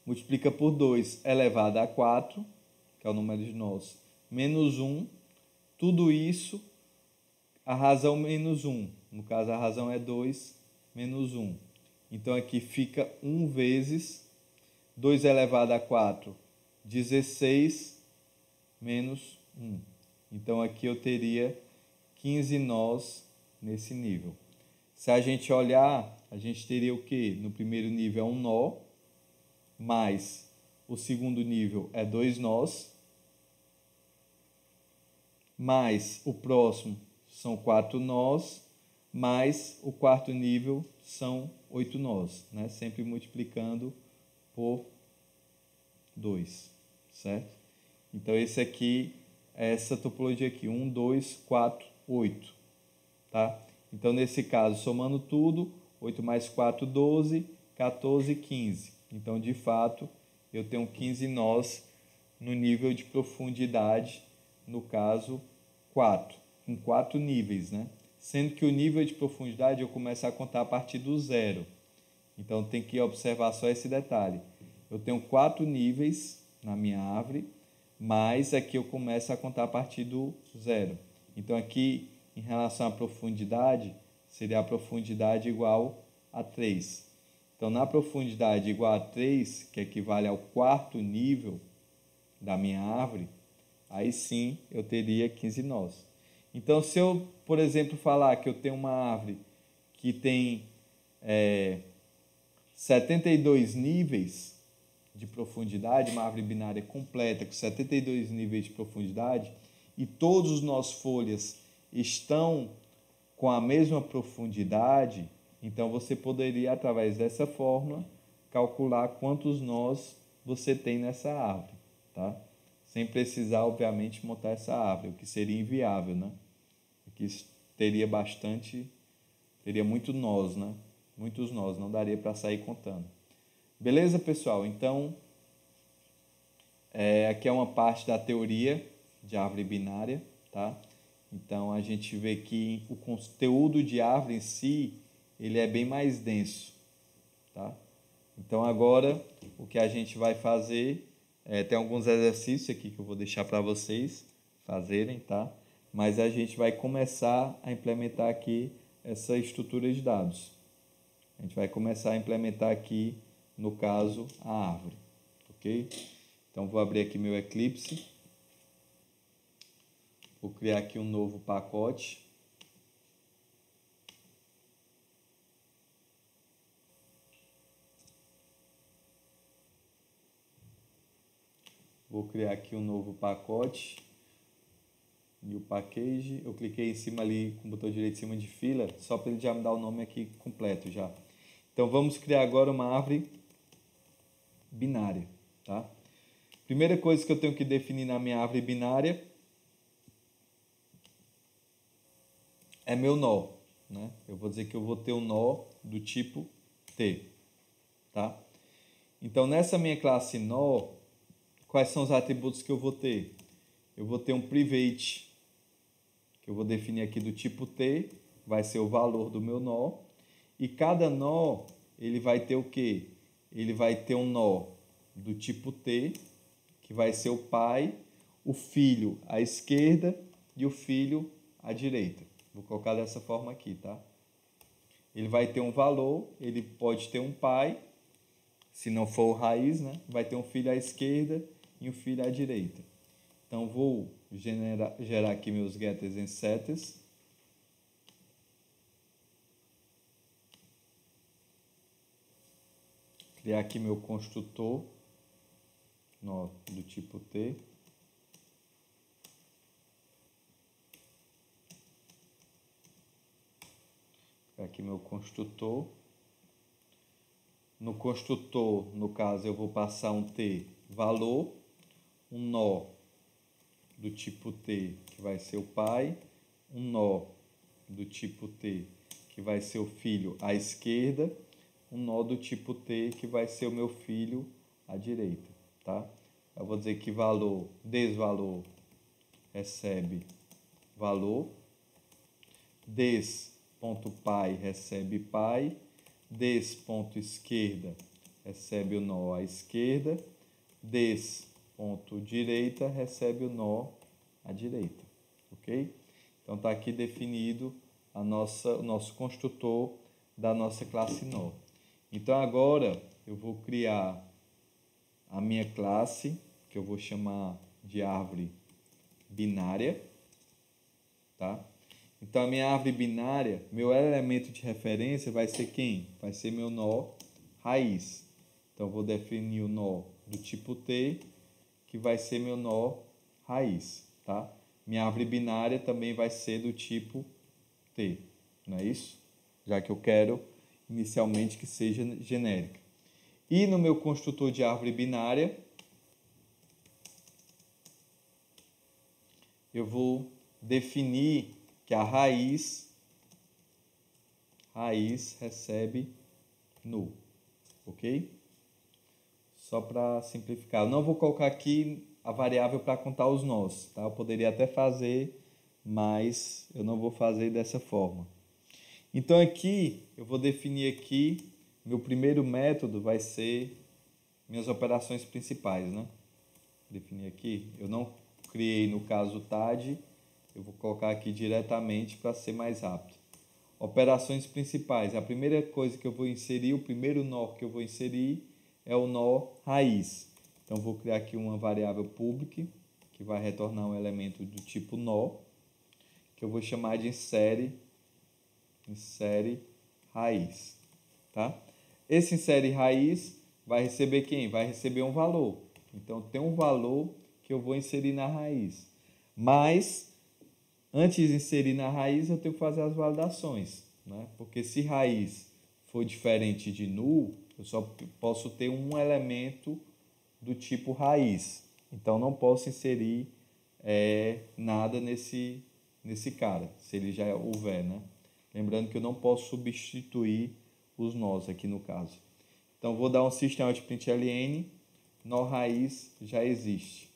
Multiplica por 2 elevado a 4, que é o número de nós, menos 1. Tudo isso, a razão menos 1. No caso, a razão é 2 menos 1. Então, aqui fica 1 vezes 2 elevado a 4 16 menos 1. Então, aqui eu teria 15 nós nesse nível. Se a gente olhar, a gente teria o quê? No primeiro nível é um nó, mais o segundo nível é 2 nós, mais o próximo são 4 nós, mais o quarto nível são 8 nós, né? Sempre multiplicando por 2, certo? Então, esse aqui é essa topologia aqui, 1, 2, 4, 8, tá? Então, nesse caso, somando tudo, 8 mais 4, 12, 14, 15. Então, de fato, eu tenho 15 nós no nível de profundidade, no caso, 4, com 4 níveis, né? Sendo que o nível de profundidade eu começo a contar a partir do 0. Então, tem que observar só esse detalhe. Eu tenho 4 níveis na minha árvore, mas aqui eu começo a contar a partir do 0. Então, aqui, em relação à profundidade, seria a profundidade igual a 3. Então, na profundidade igual a 3, que equivale ao quarto nível da minha árvore, aí sim eu teria 15 nós. Então, se eu, por exemplo, falar que eu tenho uma árvore que tem 72 níveis de profundidade, uma árvore binária completa com 72 níveis de profundidade, e todos os nós folhas estão com a mesma profundidade, então você poderia, através dessa fórmula, calcular quantos nós você tem nessa árvore, tá? Sem precisar, obviamente, montar essa árvore, o que seria inviável, né? Porque teria muito nós, né? Muitos nós, não daria para sair contando. Beleza, pessoal? Então, aqui é uma parte da teoria de árvore binária, tá? Então, a gente vê que o conteúdo de árvore em si, ele é bem mais denso, tá? Então, agora, o que a gente vai fazer, tem alguns exercícios aqui que eu vou deixar para vocês fazerem, tá? Mas a gente vai começar a implementar aqui essa estrutura de dados. A gente vai começar a implementar aqui, no caso, a árvore, ok? Então, vou abrir aqui meu Eclipse. Vou criar aqui um novo pacote. Vou criar aqui um novo pacote. New Package. Eu cliquei em cima ali, com o botão direito em cima de fila, só para ele já me dar o nome aqui completo já. Então, vamos criar agora uma árvore binária, tá? Primeira coisa que eu tenho que definir na minha árvore binária é meu nó, né? Eu vou dizer que eu vou ter um nó do tipo T, tá? Então, nessa minha classe nó, quais são os atributos que eu vou ter? Eu vou ter um private, que eu vou definir aqui do tipo T, vai ser o valor do meu nó, e cada nó, ele vai ter o quê? Ele vai ter um nó do tipo T, que vai ser o pai, o filho à esquerda e o filho à direita. Vou colocar dessa forma aqui, tá? Ele vai ter um valor, ele pode ter um pai, se não for o raiz, né? Vai ter um filho à esquerda e um filho à direita. Então, vou gerar aqui meus getters e setters. Criar aqui meu construtor nó do tipo T. Aqui meu construtor. No construtor, no caso, eu vou passar um T valor, um nó do tipo T, que vai ser o pai, um nó do tipo T, que vai ser o filho à esquerda, um nó do tipo T, que vai ser o meu filho à direita, tá? Eu vou dizer que valor, desvalor, recebe valor, des.pai recebe pai, des.esquerda recebe o nó à esquerda, des.direita recebe o nó à direita, ok? Então, está aqui definido o nosso construtor da nossa classe nó. Então, agora eu vou criar a minha classe, que eu vou chamar de árvore binária, tá? Então, a minha árvore binária, meu elemento de referência vai ser quem? Vai ser meu nó raiz. Então, eu vou definir o nó do tipo T, que vai ser meu nó raiz, tá? Minha árvore binária também vai ser do tipo T, não é isso? Já que eu quero inicialmente que seja genérica. E no meu construtor de árvore binária, eu vou definir que a raiz recebe null, ok? Só para simplificar. Eu não vou colocar aqui a variável para contar os nós, tá? Eu poderia até fazer, mas eu não vou fazer dessa forma. Então aqui, eu vou definir aqui, meu primeiro método vai ser minhas operações principais, né? Definir aqui, eu não criei no caso o TAD, eu vou colocar aqui diretamente para ser mais rápido. Operações principais, a primeira coisa que eu vou inserir, o primeiro nó que eu vou inserir é o nó raiz. Então, vou criar aqui uma variável public, que vai retornar um elemento do tipo nó, que eu vou chamar de insere raiz. Tá? Esse insere raiz vai receber quem? Vai receber um valor. Então, tem um valor que eu vou inserir na raiz. Mas, antes de inserir na raiz, eu tenho que fazer as validações. Né? Porque se raiz for diferente de null, eu só posso ter um elemento do tipo raiz. Então, não posso inserir nada nesse cara, se ele já houver. Né? Lembrando que eu não posso substituir os nós aqui no caso. Então, vou dar um system.out.println, nó raiz já existe.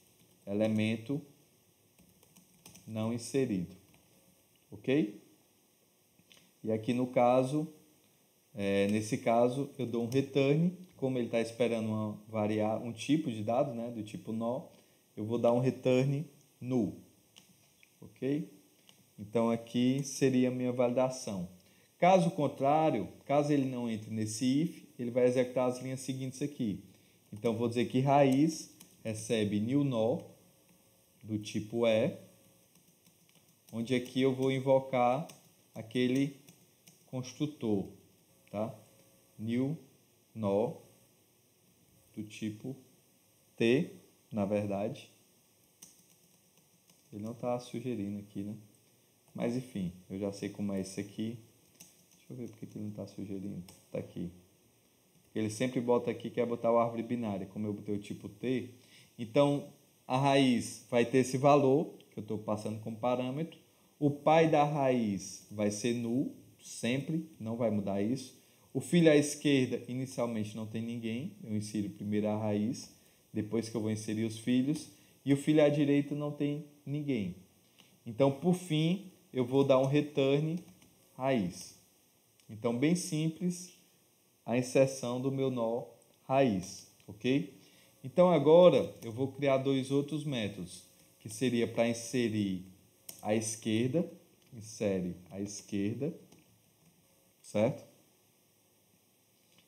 Elemento não inserido. Ok? E aqui no caso, nesse caso, eu dou um return. Como ele está esperando um tipo de dado, né, do tipo nó, eu vou dar um return null. Ok? Então, aqui seria a minha validação. Caso contrário, caso ele não entre nesse if, ele vai executar as linhas seguintes aqui. Então, vou dizer que raiz recebe new nó do tipo onde aqui eu vou invocar aquele construtor, tá? New nó do tipo T, na verdade. Ele não está sugerindo aqui, né? Mas enfim, eu já sei como é esse aqui. Deixa eu ver porque ele não está sugerindo. Está aqui. Porque ele sempre bota aqui, quer botar o árvore binária, como eu botei o tipo T. Então, a raiz vai ter esse valor, que eu estou passando como parâmetro. O pai da raiz vai ser null, sempre, não vai mudar isso. O filho à esquerda, inicialmente não tem ninguém. Eu insiro primeiro a raiz, depois que eu vou inserir os filhos. E o filho à direita não tem ninguém. Então, por fim, eu vou dar um return raiz. Então, bem simples a inserção do meu nó raiz, ok? Então, agora eu vou criar dois outros métodos, que seria para inserir a esquerda, insere a esquerda, certo?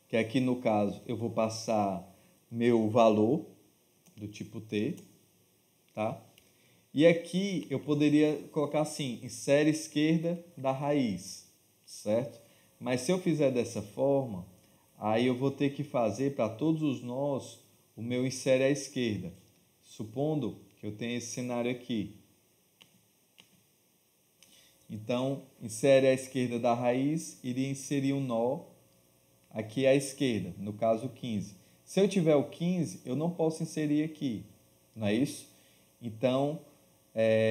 Que aqui no caso eu vou passar meu valor do tipo T, tá? E aqui eu poderia colocar assim, insere esquerda da raiz, certo? Mas se eu fizer dessa forma, aí eu vou ter que fazer para todos os nós o meu insere à esquerda. Supondo que eu tenha esse cenário aqui. Então, insere à esquerda da raiz, iria inserir um nó aqui à esquerda, no caso 15. Se eu tiver o 15, eu não posso inserir aqui, não é isso? Então,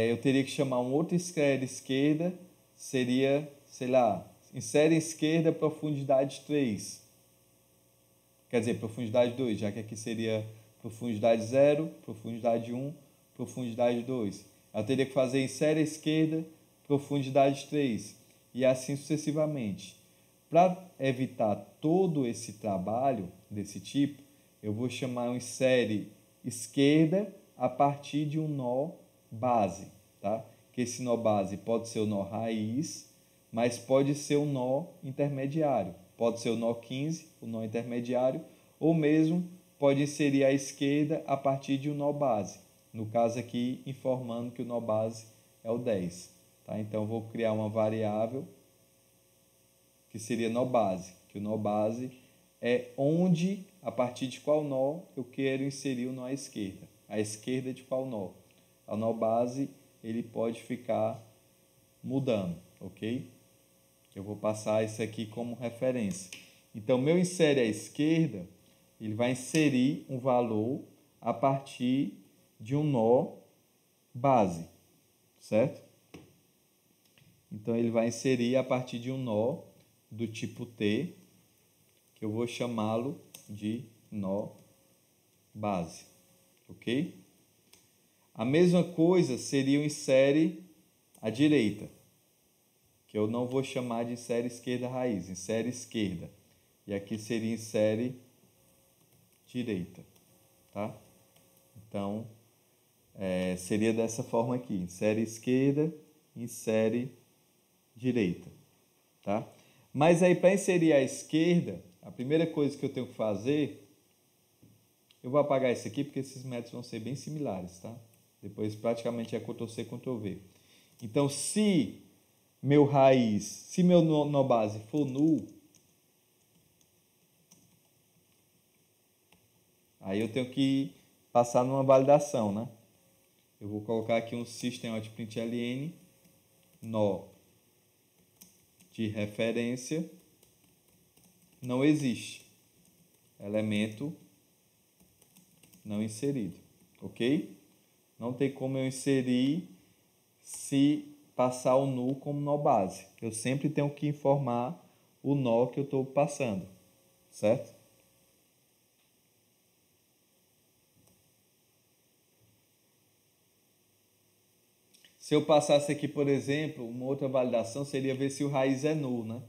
eu teria que chamar um outro insere esquerda, seria, sei lá, insere esquerda profundidade 3. Quer dizer, profundidade 2, já que aqui seria profundidade 0, profundidade 1, profundidade 2. Eu teria que fazer insere esquerda, profundidade 3, e assim sucessivamente. Para evitar todo esse trabalho desse tipo, eu vou chamar um insere esquerda a partir de um nó base, tá? Que esse nó base pode ser o nó raiz, mas pode ser um nó intermediário. Pode ser o nó 15, o nó intermediário, ou mesmo pode inserir à esquerda a partir de um nó base. No caso aqui, informando que o nó base é o 10. Tá? Então, vou criar uma variável que seria nó base. Que o nó base é onde, a partir de qual nó, eu quero inserir o nó à esquerda. À esquerda de qual nó? O nó base, ele pode ficar mudando, ok? Eu vou passar isso aqui como referência. Então, meu insere à esquerda, ele vai inserir um valor a partir de um nó base, certo? Então, ele vai inserir a partir de um nó do tipo T, que eu vou chamá-lo de nó base, ok? A mesma coisa seria o insere à direita, que eu não vou chamar de insere esquerda raiz, insere esquerda. E aqui seria insere direita, tá? Então, seria dessa forma aqui, insere esquerda, insere direita, tá? Mas aí, para inserir à esquerda, a primeira coisa que eu tenho que fazer, eu vou apagar isso aqui porque esses métodos vão ser bem similares, tá? Depois praticamente é Ctrl+C, Ctrl+V. Então, se meu nó base for null, aí eu tenho que passar numa validação, né? Eu vou colocar aqui um system.println nó de referência não existe. Elemento não inserido, ok? Não tem como eu inserir se passar o null como nó base. Eu sempre tenho que informar o nó que eu estou passando, certo? Se eu passasse aqui, por exemplo, uma outra validação seria ver se o raiz é null, né?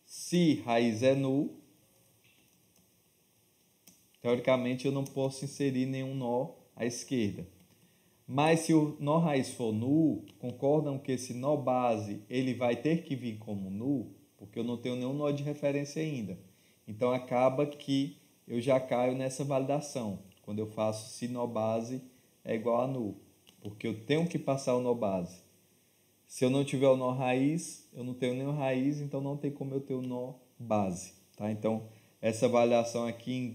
Se raiz é null, teoricamente eu não posso inserir nenhum nó à esquerda. Mas se o nó raiz for null, concordam que esse nó base ele vai ter que vir como null, porque eu não tenho nenhum nó de referência ainda. Então acaba que eu já caio nessa validação, quando eu faço se nó base é igual a null, porque eu tenho que passar o nó base. Se eu não tiver o nó raiz, eu não tenho nenhum raiz, então não tem como eu ter o nó base. Tá? Então essa avaliação aqui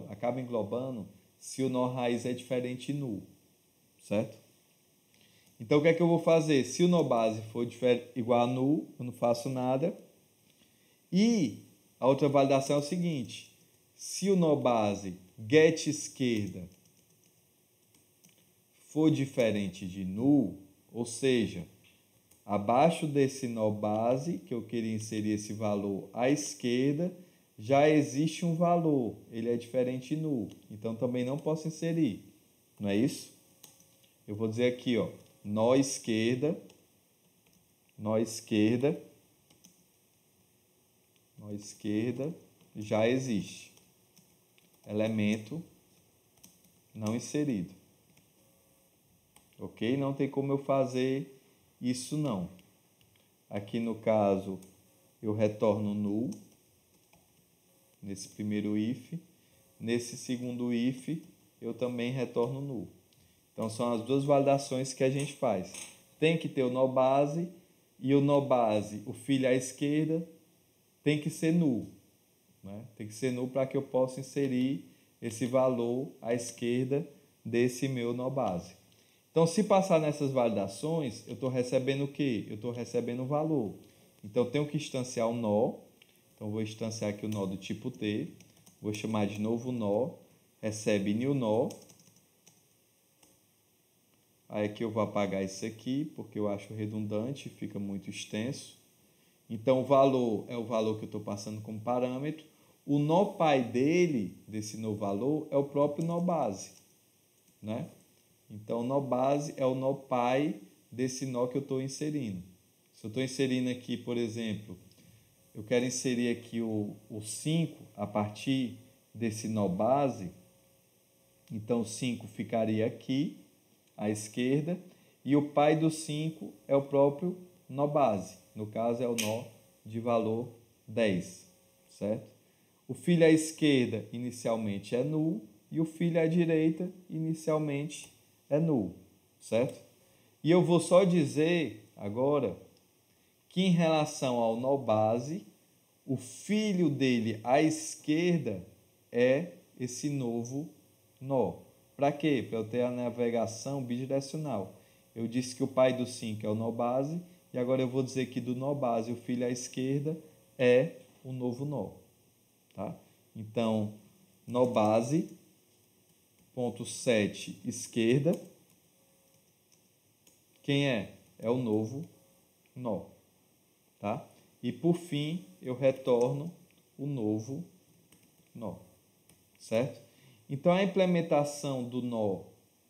acaba englobando se o nó raiz é diferente de null. Certo? Então, o que é que eu vou fazer? Se o nó base for igual a null, eu não faço nada. E a outra validação é o seguinte. Se o nó base get esquerda for diferente de null, ou seja, abaixo desse nó base, que eu queria inserir esse valor à esquerda, já existe um valor. Ele é diferente de null. Então, também não posso inserir. Não é isso? Eu vou dizer aqui, ó, nó esquerda, já existe. Elemento não inserido. Ok? Não tem como eu fazer isso não. Aqui no caso, eu retorno null, nesse primeiro if. Nesse segundo if, eu também retorno null. Então, são as duas validações que a gente faz. Tem que ter o nó base, e o nó base, o filho à esquerda, tem que ser null. Né? Tem que ser null para que eu possa inserir esse valor à esquerda desse meu nó base. Então, se passar nessas validações, eu estou recebendo o quê? Eu estou recebendo o valor. Então, eu tenho que instanciar o nó. Então, vou instanciar aqui o nó do tipo T. Vou chamar de novo nó. Recebe new nó. Aí aqui eu vou apagar isso aqui, porque eu acho redundante, fica muito extenso. Então, o valor é o valor que eu estou passando como parâmetro. O nó pai desse novo valor, é o próprio nó base. Né? Então, o nó base é o nó pai desse nó que eu estou inserindo. Se eu estou inserindo aqui, por exemplo, eu quero inserir aqui o 5 a partir desse nó base, então o 5 ficaria aqui, à esquerda, e o pai do 5 é o próprio nó base. No caso, é o nó de valor 10, certo? O filho à esquerda inicialmente é null e o filho à direita inicialmente é null, certo? E eu vou só dizer agora que em relação ao nó base, o filho dele à esquerda é esse novo nó. Para quê? Para eu ter a navegação bidirecional. Eu disse que o pai do 5 é o nó base, e agora eu vou dizer que do nó base o filho à esquerda é o novo nó. Tá? Então, nó base, ponto 7, esquerda. Quem é? É o novo nó. Tá? E por fim, eu retorno o novo nó. Certo? Então, a implementação do nó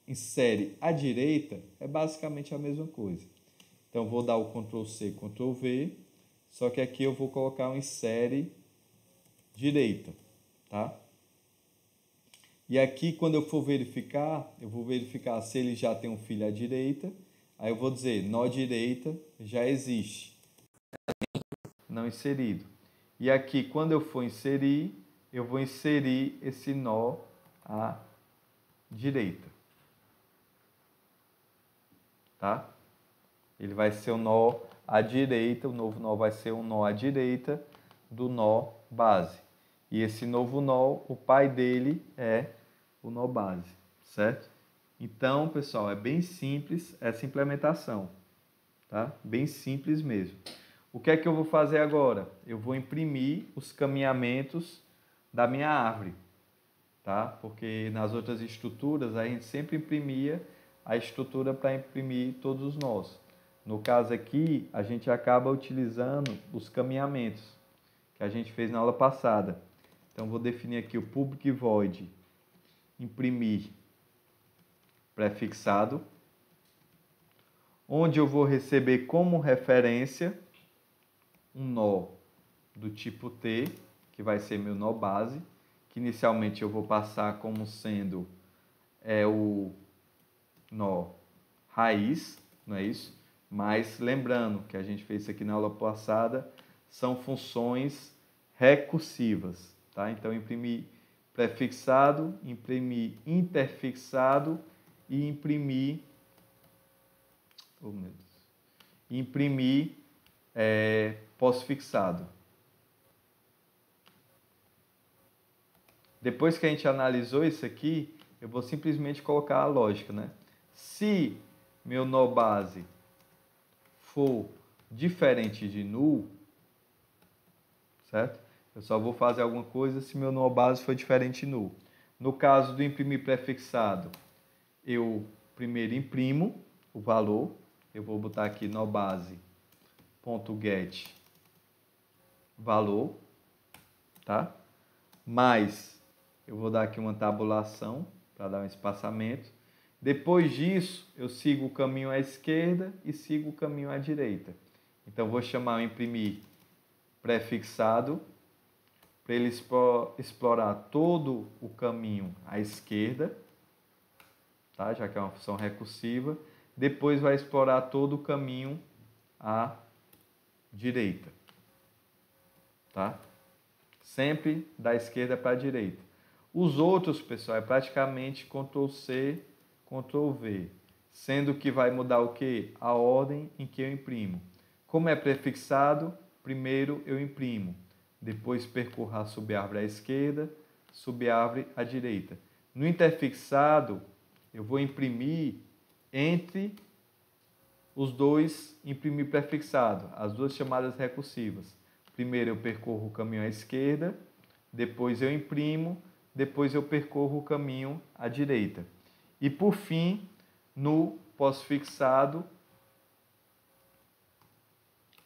em série à direita é basicamente a mesma coisa. Então, vou dar o Ctrl+C, Ctrl+V, só que aqui eu vou colocar um em série direita, tá? E aqui, quando eu for verificar, eu vou verificar se ele já tem um filho à direita, aí eu vou dizer, nó direita já existe, não inserido. E aqui, quando eu for inserir, eu vou inserir esse nó à direita, tá? Ele vai ser um nó à direita, o novo nó vai ser um nó à direita do nó base. E esse novo nó, o pai dele é o nó base, certo? Então, pessoal, é bem simples essa implementação, tá? Bem simples mesmo. O que é que eu vou fazer agora? Eu vou imprimir os caminhamentos da minha árvore, tá? Porque nas outras estruturas a gente sempre imprimia a estrutura para imprimir todos os nós. No caso aqui, a gente acaba utilizando os caminhamentos que a gente fez na aula passada. Então, vou definir aqui o public void imprimir prefixado, onde eu vou receber como referência um nó do tipo T, que vai ser meu nó base, que inicialmente eu vou passar como sendo o nó raiz, não é isso? Mas lembrando que a gente fez isso aqui na aula passada, são funções recursivas, tá? Então, imprimir prefixado, imprimir interfixado e imprimir pós-fixado. Depois que a gente analisou isso aqui, eu vou simplesmente colocar a lógica, né? Se meu nó base for diferente de null, certo? Eu só vou fazer alguma coisa se meu nó base for diferente de null. No caso do imprimir prefixado, eu primeiro imprimo o valor. Eu vou botar aqui nó base.get valor, tá? Mas eu vou dar aqui uma tabulação para dar um espaçamento. Depois disso, eu sigo o caminho à esquerda e sigo o caminho à direita. Então, vou chamar o imprimir prefixado para ele explorar todo o caminho à esquerda, tá? Já que é uma função recursiva. Depois vai explorar todo o caminho à direita, tá? Sempre da esquerda para a direita. Os outros, pessoal, é praticamente Ctrl+C, Ctrl+V, sendo que vai mudar o quê? A ordem em que eu imprimo. Como é prefixado, primeiro eu imprimo, depois percorro a subárvore à esquerda, subárvore à direita. No interfixado, eu vou imprimir entre os dois imprimir prefixado, as duas chamadas recursivas. Primeiro eu percorro o caminho à esquerda, depois eu imprimo, depois eu percorro o caminho à direita. E por fim, no pós-fixado,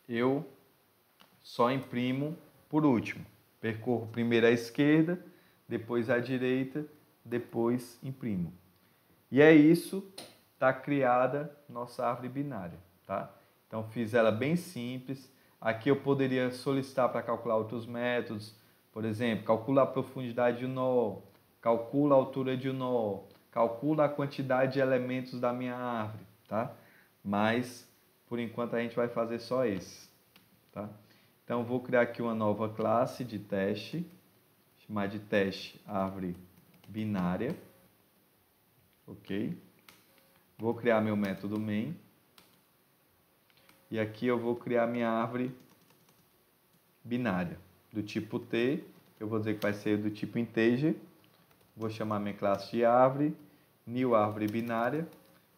eu só imprimo por último. Percorro primeiro à esquerda, depois à direita, depois imprimo. E é isso, está criada nossa árvore binária, tá? Então fiz ela bem simples. Aqui eu poderia solicitar para calcular outros métodos, por exemplo, calcula a profundidade de um nó, calcula a altura de um nó, calcula a quantidade de elementos da minha árvore, tá? Mas, por enquanto, a gente vai fazer só esse, tá? Então, vou criar aqui uma nova classe de teste. chamar de teste árvore binária. Ok? Vou criar meu método main. E aqui eu vou criar minha árvore binária. Do tipo T, eu vou dizer que vai ser do tipo integer. Vou chamar minha classe de árvore, new árvore binária.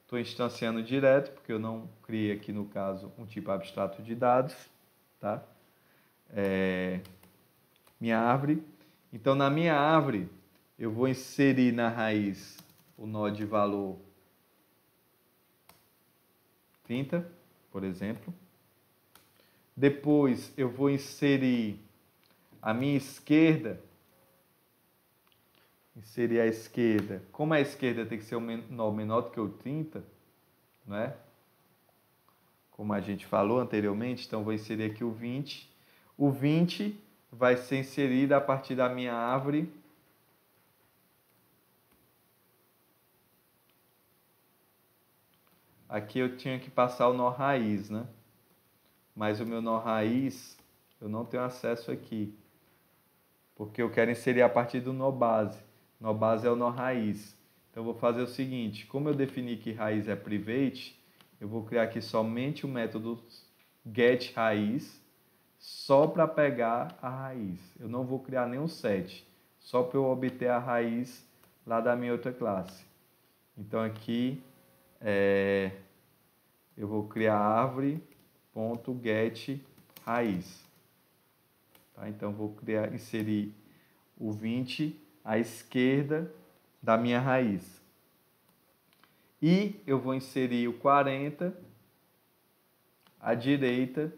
Estou instanciando direto, porque eu não criei aqui, no caso, um tipo abstrato de dados. Tá? Minha árvore. Então, na minha árvore, eu vou inserir na raiz o nó de valor 30, por exemplo. Depois, eu vou inserir a minha esquerda. Inserir a esquerda. Como a esquerda tem que ser um nó menor do que o 30, né? Como a gente falou anteriormente, então vou inserir aqui o 20. O 20 vai ser inserido a partir da minha árvore aqui eu tinha que passar o nó raiz, né? Mas o meu nó raiz eu não tenho acesso aqui, porque eu quero inserir a partir do nó base. Nó base é o nó raiz. Então eu vou fazer o seguinte, como eu defini que raiz é private, eu vou criar aqui somente o método getRaiz, só para pegar a raiz. Eu não vou criar nenhum set, só para eu obter a raiz lá da minha outra classe. Então aqui eu vou criar árvore.getRaiz. Tá? Então vou inserir o 20 à esquerda da minha raiz. E eu vou inserir o 40 à direita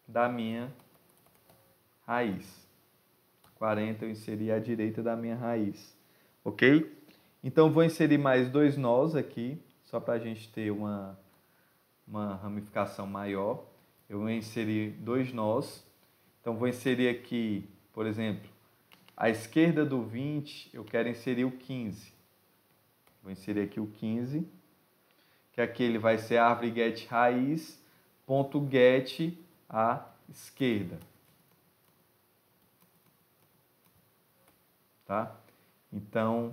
da minha raiz. 40 eu inseri à direita da minha raiz. Ok? Então vou inserir mais dois nós aqui, só para a gente ter uma ramificação maior. Eu vou inserir dois nós. Então vou inserir aqui, por exemplo, à esquerda do 20, eu quero inserir o 15. Vou inserir aqui o 15, que aqui ele vai ser árvore get raiz, ponto get à esquerda. Tá? Então,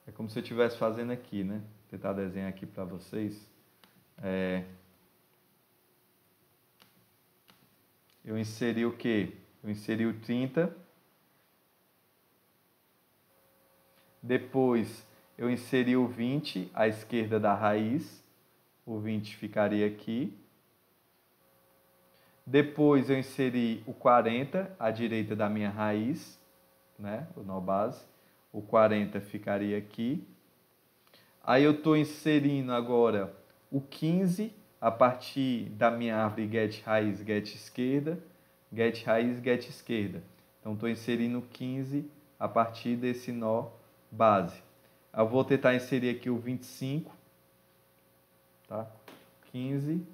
é como se eu estivesse fazendo aqui, né? Vou tentar desenhar aqui para vocês. Eu inseri o quê? Eu inseri o 30. Depois, eu inseri o 20 à esquerda da raiz. O 20 ficaria aqui. Depois, eu inseri o 40 à direita da minha raiz, né? O nó base. O 40 ficaria aqui. Aí, eu estou inserindo agora o 15 a partir da minha árvore get raiz, get esquerda, get raiz, get esquerda. Então, estou inserindo 15 a partir desse nó base. Eu vou tentar inserir aqui o 25, tá? 15.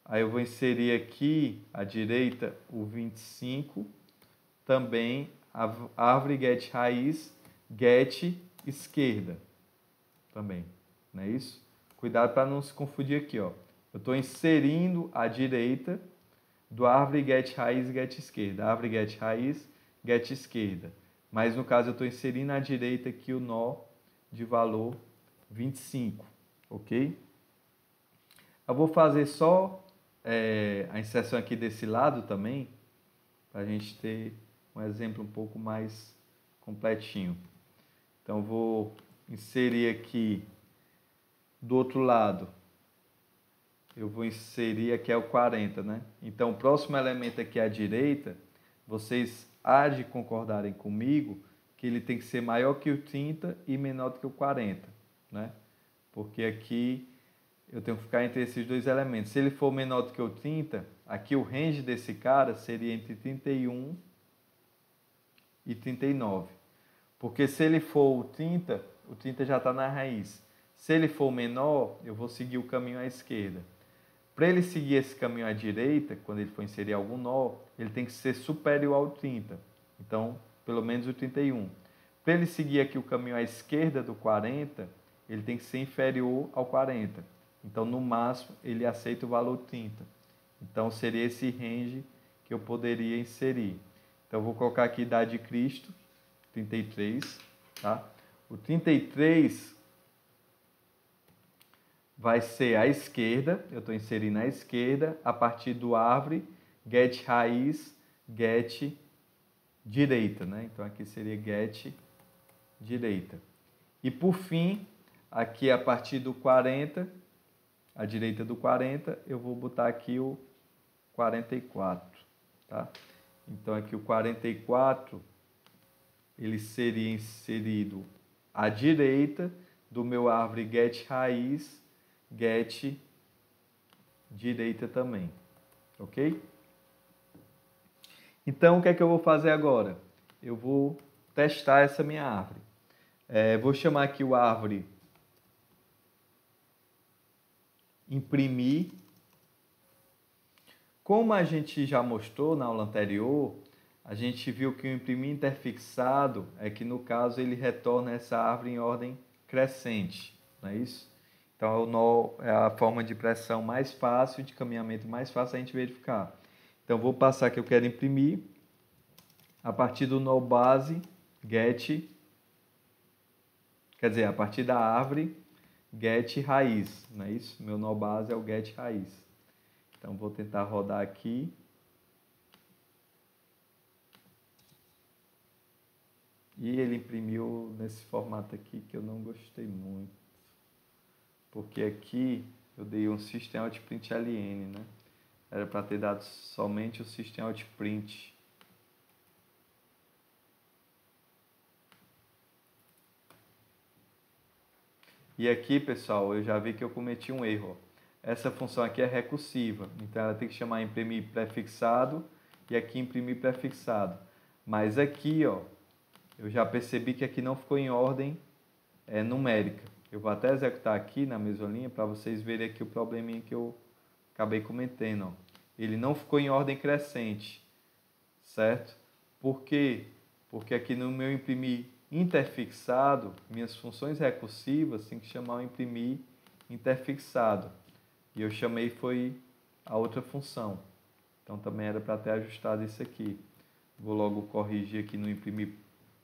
Aí eu vou inserir aqui à direita o 25, também a árvore get raiz, get esquerda, também, não é isso? Cuidado para não se confundir aqui, ó. Eu estou inserindo à direita do árvore get raiz, get esquerda. Árvore get raiz, get esquerda. Mas no caso eu estou inserindo à direita aqui o nó de valor 25, ok? Eu vou fazer só a inserção aqui desse lado também, para a gente ter um exemplo um pouco mais completinho. Então vou inserir aqui do outro lado. Eu vou inserir aqui o 40, né? Então, o próximo elemento aqui à direita, vocês há de concordarem comigo que ele tem que ser maior que o 30 e menor do que o 40, né? Porque aqui eu tenho que ficar entre esses dois elementos. Se ele for menor do que o 30, aqui o range desse cara seria entre 31 e 39. Porque se ele for o 30 já está na raiz. Se ele for menor, eu vou seguir o caminho à esquerda. Para ele seguir esse caminho à direita, quando ele for inserir algum nó, ele tem que ser superior ao 30. Então, pelo menos o 31. Para ele seguir aqui o caminho à esquerda do 40, ele tem que ser inferior ao 40. Então, no máximo, ele aceita o valor 30. Então, seria esse range que eu poderia inserir. Então, eu vou colocar aqui idade de Cristo 33, tá? O 33 vai ser à esquerda, eu estou inserindo à esquerda, a partir do árvore, get raiz, get direita, né? Então aqui seria get direita. E por fim, aqui a partir do 40, à direita do 40, eu vou botar aqui o 44, tá? Então aqui o 44, ele seria inserido à direita do meu árvore get raiz, get direita também, ok? Então o que é que eu vou fazer agora? Eu vou testar essa minha árvore. Vou chamar aqui o árvore imprimir. Como a gente já mostrou na aula anterior, a gente viu que o imprimir interfixado é que, no caso, ele retorna essa árvore em ordem crescente, não é isso? Então, é a forma de pressão mais fácil, de caminhamento mais fácil a gente verificar. Então, vou passar que eu quero imprimir. A partir do nó base, get, quer dizer, a partir da árvore, get raiz, não é isso? Meu nó base é o get raiz. Então, vou tentar rodar aqui. E ele imprimiu nesse formato aqui que eu não gostei muito. Porque aqui eu dei um System Out Print LN, né? Era para ter dado somente o System Out Print. E aqui, pessoal, eu já vi que eu cometi um erro. Essa função aqui é recursiva, então ela tem que chamar imprimir prefixado e aqui imprimir prefixado. Mas aqui, ó, eu já percebi que aqui não ficou em ordem numérica. Eu vou até executar aqui na mesma linha para vocês verem aqui o probleminha que eu acabei cometendo. Ó. Ele não ficou em ordem crescente, certo? Por quê? Porque aqui no meu imprimir interfixado, minhas funções recursivas tem que chamar o imprimir interfixado. E eu chamei foi a outra função. Então também era para ter ajustado isso aqui. Vou logo corrigir aqui no imprimir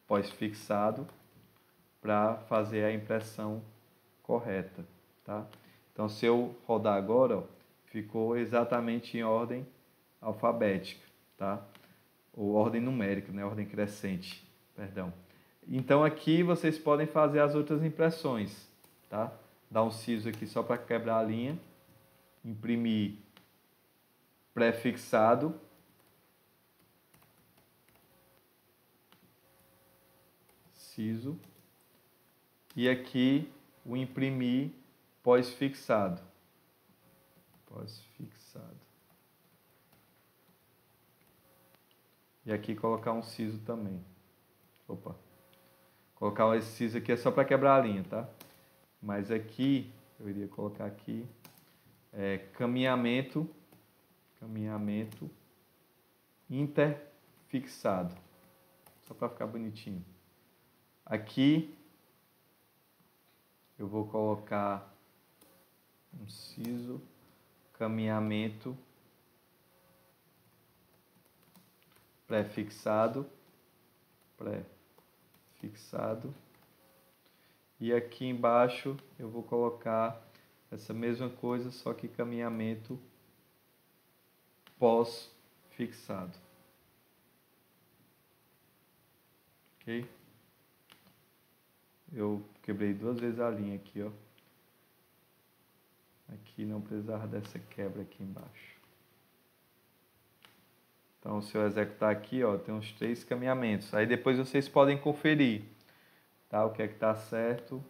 pós-fixado para fazer a impressão correta, tá? Então se eu rodar agora, ó, ficou exatamente em ordem alfabética, tá? Ou ordem numérica, né? Ordem crescente, perdão. Então aqui vocês podem fazer as outras impressões, tá? Dar um siso aqui só para quebrar a linha. Imprimir prefixado. Siso. E aqui o imprimir pós-fixado. Pós-fixado. E aqui colocar um siso também. Opa. Colocar esse siso aqui é só para quebrar a linha, tá? Mas aqui, eu iria colocar aqui, caminhamento interfixado. Só para ficar bonitinho. Aqui, eu vou colocar um siso, caminhamento prefixado. E aqui embaixo eu vou colocar essa mesma coisa, só que caminhamento pós-fixado. Ok? Eu quebrei 2 vezes a linha aqui, ó. Aqui não precisava dessa quebra aqui embaixo. Então, se eu executar aqui, ó, tem uns 3 caminhamentos. Aí depois vocês podem conferir, tá? O que é que está certo,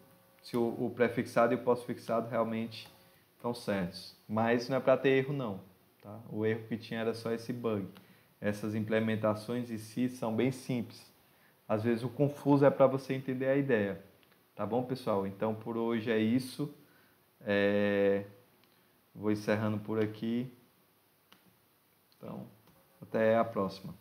se o prefixado e o pós-fixado realmente estão certos. Mas não é para ter erro, não. Tá? O erro que tinha era só esse bug. Essas implementações em si são bem simples. Às vezes o confuso é para você entender a ideia. Tá bom, pessoal? Então, por hoje é isso. Vou encerrando por aqui. Então, até a próxima.